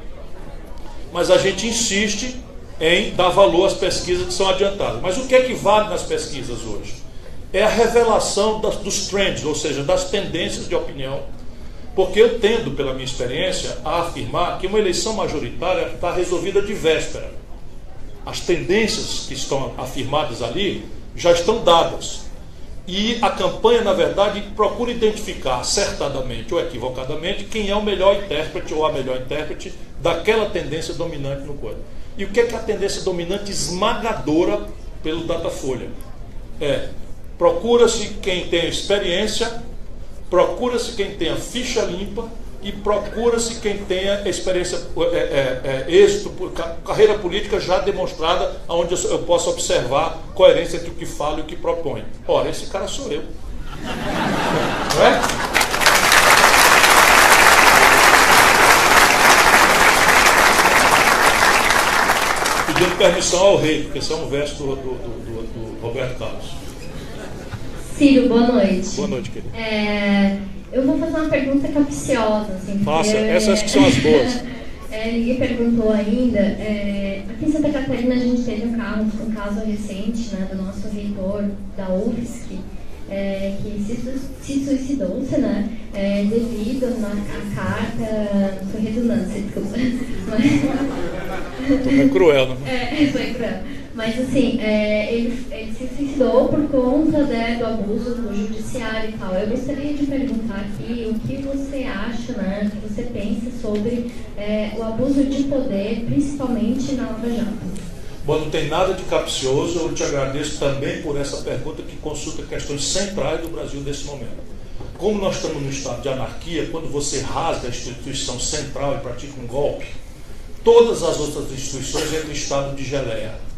Mas a gente insiste em dar valor às pesquisas que são adiantadas. Mas o que é que vale nas pesquisas hoje? é a revelação dos trends, ou seja, das tendências de opinião, porque eu tendo, pela minha experiência, a afirmar que uma eleição majoritária está resolvida de véspera. As tendências que estão afirmadas ali já estão dadas. E a campanha, na verdade, procura identificar acertadamente ou equivocadamente quem é o melhor intérprete ou a melhor intérprete daquela tendência dominante no quadro. E o que é a tendência dominante esmagadora pelo Datafolha? Procura-se quem tem experiência, procura-se quem tenha ficha limpa e procura-se quem tenha experiência, êxito, carreira política já demonstrada, onde eu possa observar coerência entre o que falo e o que proponho. Ora, esse cara sou eu. Não é? Pedindo permissão ao rei, porque esse é um verso do Roberto Carlos. Ciro, boa noite. Boa noite, querido. Eu vou fazer uma pergunta capciosa. Assim, faça, essas que são as boas. Ninguém perguntou ainda. Aqui em Santa Catarina a gente teve um caso recente, né, do nosso reitor da UFSC, que se suicidou-se, né, devido na carta. Foi redundância, desculpa. Foi cruel, né? Foi cruel. Mas assim, ele se suicidou por conta, né, do abuso do judiciário e tal. Eu gostaria de perguntar aqui o que você acha, né, o que você pensa sobre o abuso de poder, principalmente na Lava Jato. Bom, não tem nada de capcioso. Eu te agradeço também por essa pergunta que consulta questões centrais do Brasil nesse momento. Como nós estamos no estado de anarquia, quando você rasga a instituição central e pratica um golpe, todas as outras instituições entram em estado de geleia.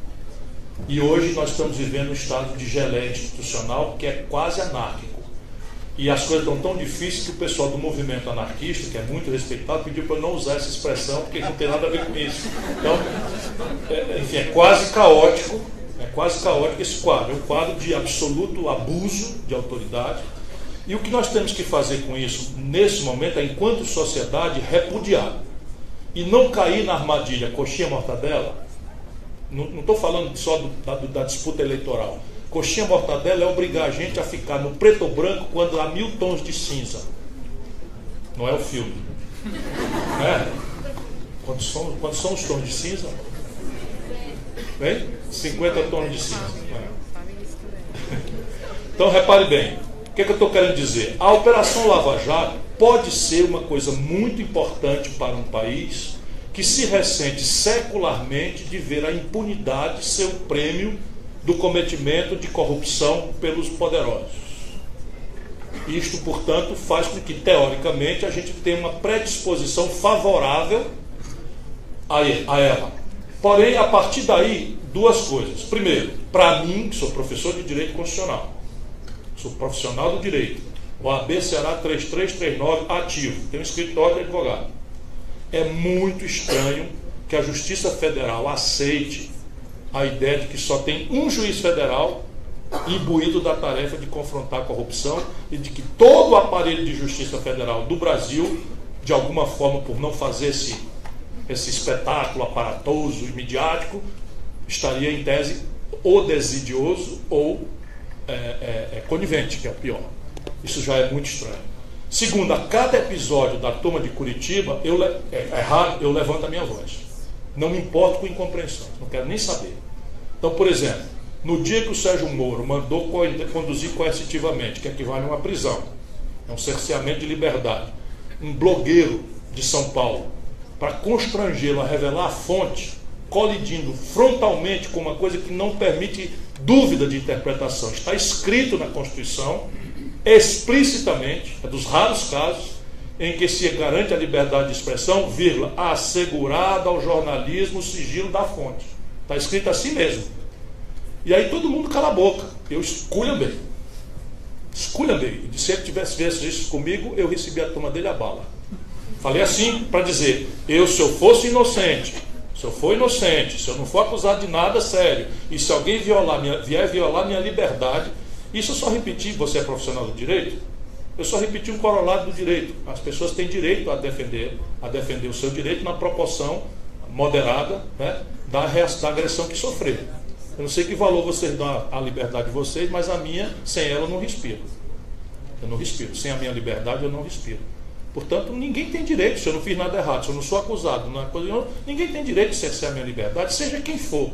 E hoje nós estamos vivendo um estado de geleia institucional que é quase anárquico. E as coisas estão tão difíceis que o pessoal do movimento anarquista, que é muito respeitado, pediu para eu não usar essa expressão, porque não tem nada a ver com isso. Então, enfim, é quase caótico esse quadro. É um quadro de absoluto abuso de autoridade. E o que nós temos que fazer com isso, nesse momento, é, enquanto sociedade, repudiar. E não cair na armadilha coxinha mortadela. Não estou falando só da disputa eleitoral. Coxinha mortadela é obrigar a gente a ficar no preto ou branco quando há 1000 tons de cinza. Não é o filme. Quantos são os tons de cinza? 50 tons de cinza. Então repare bem. O que eu estou querendo dizer? A Operação Lava Jato pode ser uma coisa muito importante para um país que se ressente secularmente de ver a impunidade ser o prêmio do cometimento de corrupção pelos poderosos. Isto, portanto, faz com que, teoricamente, a gente tenha uma predisposição favorável a ela. Porém, a partir daí, duas coisas. Primeiro, para mim, que sou professor de Direito Constitucional, sou profissional do direito, OAB Ceará 3339, ativo, tenho um escritório de advogado. É muito estranho que a Justiça Federal aceite a ideia de que só tem um juiz federal imbuído da tarefa de confrontar a corrupção e de que todo o aparelho de Justiça Federal do Brasil, de alguma forma, por não fazer esse espetáculo aparatoso e midiático, estaria em tese ou desidioso ou conivente, que é o pior. Isso já é muito estranho. Segundo, a cada episódio da Toma de Curitiba, é raro, eu levanto a minha voz. Não me importo com incompreensão, não quero nem saber. Então, por exemplo, no dia que o Sérgio Moro mandou conduzir coercitivamente, que equivale a uma prisão, é um cerceamento de liberdade, um blogueiro de São Paulo, para constrangê-lo a revelar a fonte, colidindo frontalmente com uma coisa que não permite dúvida de interpretação. Está escrito na Constituição, explicitamente, é dos raros casos em que se garante a liberdade de expressão, vírgula, assegurada ao jornalismo o sigilo da fonte. Está escrito assim mesmo. E aí todo mundo cala a boca. Eu esculhambei. Se ele tivesse feito isso comigo, eu recebi a toma dele a bala. Falei assim para dizer, se eu fosse inocente, se eu for inocente, se eu não for acusado de nada sério, e se alguém vier violar minha liberdade, isso eu só repeti, você é profissional do direito? Eu só repeti um corolário do direito. As pessoas têm direito a defender o seu direito na proporção moderada, né, da agressão que sofreram. Eu não sei que valor vocês dão à liberdade de vocês, mas a minha, sem ela, eu não respiro. Eu não respiro. Sem a minha liberdade, eu não respiro. Portanto, ninguém tem direito, se eu não fiz nada errado, se eu não sou acusado, ninguém tem direito de cercear a minha liberdade, seja quem for.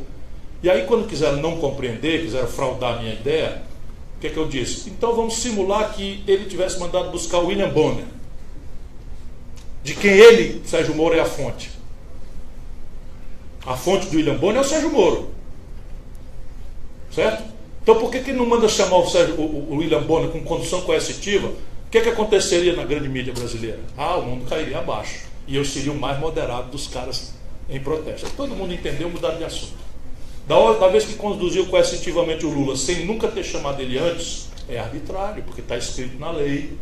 E aí, quando quiseram não compreender, quiseram fraudar a minha ideia, o que é que eu disse? Então vamos simular que ele tivesse mandado buscar o William Bonner, de quem ele, Sérgio Moro, é a fonte. A fonte do William Bonner é o Sérgio Moro. Certo? Então por que ele não manda chamar o William Bonner com condução coercitiva? O que aconteceria na grande mídia brasileira? O mundo cairia abaixo. E eu seria o mais moderado dos caras em protesto. Todo mundo entendeu, mudaram de assunto. Da vez que conduziu coercitivamente o Lula, sem nunca ter chamado ele antes, é arbitrário, porque está escrito na lei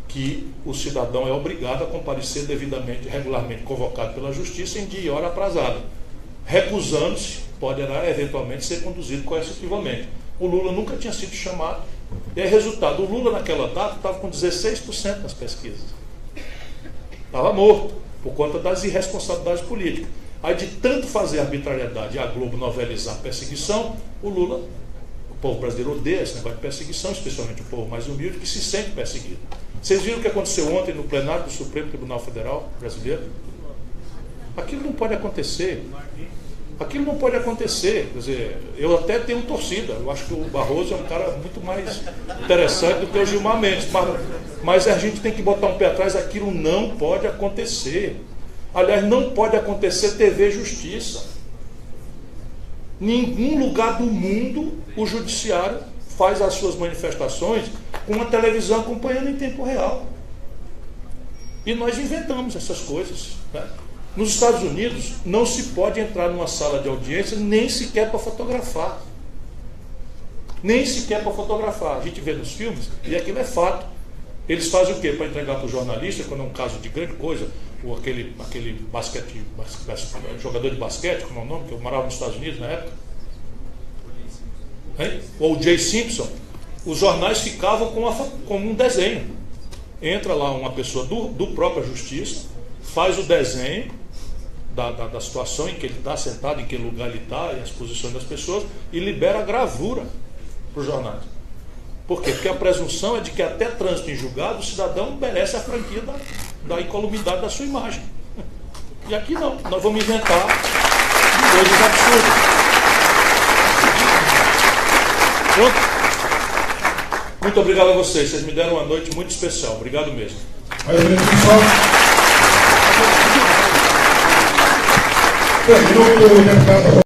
que o cidadão é obrigado a comparecer devidamente, regularmente convocado pela justiça em dia e hora aprazada. Recusando-se, poderá eventualmente ser conduzido coercitivamente. O Lula nunca tinha sido chamado. E aí, resultado, o Lula naquela data estava com 16% nas pesquisas. Estava morto, por conta das irresponsabilidades políticas. Aí, de tanto fazer arbitrariedade e a Globo novelizar a perseguição, o Lula, o povo brasileiro odeia esse negócio de perseguição, especialmente o povo mais humilde, que se sente perseguido. Vocês viram o que aconteceu ontem no plenário do Supremo Tribunal Federal brasileiro? Aquilo não pode acontecer. Aquilo não pode acontecer. Quer dizer, eu até tenho torcida. Eu acho que o Barroso é um cara muito mais interessante do que o Gilmar Mendes. Mas a gente tem que botar um pé atrás. Aquilo não pode acontecer. Aliás, não pode acontecer TV Justiça. Nenhum lugar do mundo o judiciário faz as suas manifestações com a televisão acompanhando em tempo real. E nós inventamos essas coisas, né? Nos Estados Unidos, não se pode entrar numa sala de audiência nem sequer para fotografar. Nem sequer para fotografar. A gente vê nos filmes, e aquilo é fato. Eles fazem o quê? Para entregar para o jornalista, quando é um caso de grande coisa, ou aquele jogador de basquete, como é o nome, que eu morava nos Estados Unidos na época, hein? Ou o Jay Simpson, os jornais ficavam com um desenho. Entra lá uma pessoa do própria justiça, faz o desenho da situação em que ele está sentado, em que lugar ele está, e as posições das pessoas, e libera a gravura para os jornais. Por quê? Porque a presunção é de que até trânsito em julgado o cidadão merece a franquia da incolumidade da sua imagem. E aqui não, nós vamos inventar coisas absurdas. Pronto? Muito obrigado a vocês me deram uma noite muito especial, obrigado mesmo. Terminou o deputado.